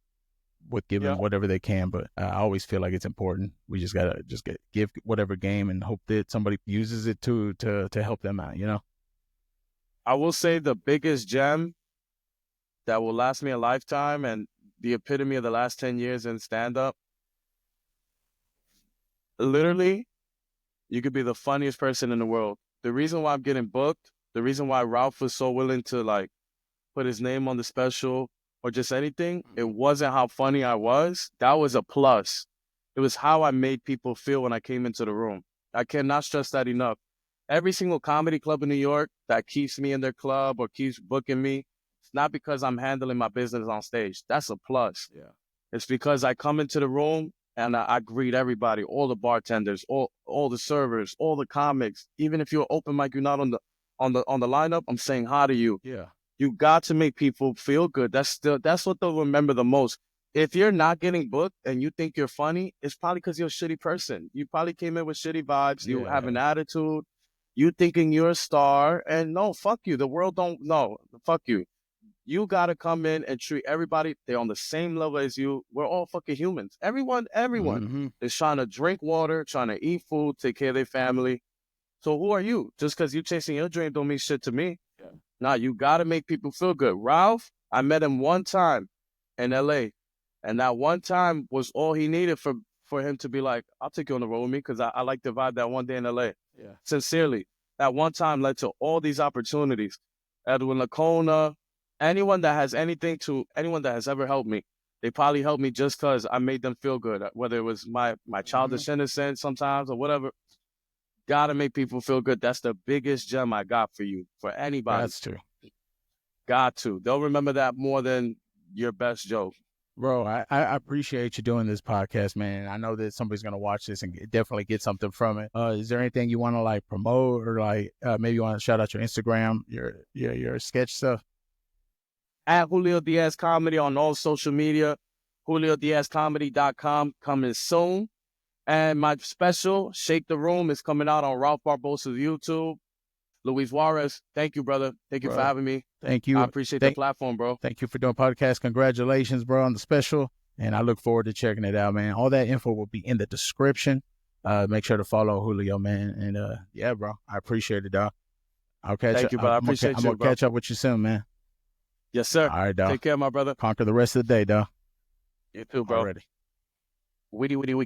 with giving Yeah. whatever they can, but I always feel like it's important. We just gotta give whatever game and hope that somebody uses it to help them out, you know. I will say the biggest gem that will last me a lifetime and the epitome of the last 10 years in stand-up, literally, you could be the funniest person in the world. The reason why I'm getting booked, the reason why Ralph was so willing to like put his name on the special or just anything, it wasn't how funny I was. That was a plus. It was how I made people feel when I came into the room. I cannot stress that enough. Every single comedy club in New York that keeps me in their club or keeps booking me, it's not because I'm handling my business on stage. That's a plus. Yeah. It's because I come into the room and I greet everybody, all the bartenders, all the servers, all the comics. Even if you're open mic, you're not on the lineup, I'm saying hi to you. Yeah. You got to make people feel good. That's what they'll remember the most. If you're not getting booked and you think you're funny, it's probably because you're a shitty person. You probably came in with shitty vibes. You have an attitude. You thinking you're a star. And no, fuck you. The world don't know. Fuck you. You got to come in and treat everybody. They're on the same level as you. We're all fucking humans. Everyone Mm-hmm. is trying to drink water, trying to eat food, take care of their family. So who are you? Just because you chasing your dream don't mean shit to me. Yeah. Nah, you got to make people feel good. Ralph, I met him one time in LA. And that one time was all he needed for him to be like, I'll take you on the road with me because I like the vibe that one day in LA. Yeah. Sincerely. That one time led to all these opportunities. Edwin Lacona, anyone that has ever helped me, they probably helped me just because I made them feel good. Whether it was my childish innocence sometimes or whatever. Gotta make people feel good. That's the biggest gem I got for you, for anybody. That's true. Got to. They'll remember that more than your best joke. Bro, I appreciate you doing this podcast, man. I know that somebody's gonna watch this and definitely get something from it. Is there anything you want to like promote, or like maybe you want to shout out your Instagram, your sketch stuff? At Julio Diaz Comedy on all social media, JulioDiazComedy.com, coming soon. And my special, Shake the Room, is coming out on Ralph Barbosa's YouTube. Luis Juarez, thank you, brother. Thank you for having me. Thank you. I appreciate the platform, bro. Thank you for doing podcast. Congratulations, bro, on the special. And I look forward to checking it out, man. All that info will be in the description. Make sure to follow Julio, man. And yeah, bro, I appreciate it, dog. I'll catch Thank up. you, brother. I appreciate you, I'm gonna catch up with you soon, man. Yes, sir. All right, dog. Take care, my brother. Conquer the rest of the day, dog. You too, bro. Already. Witty, witty, witty.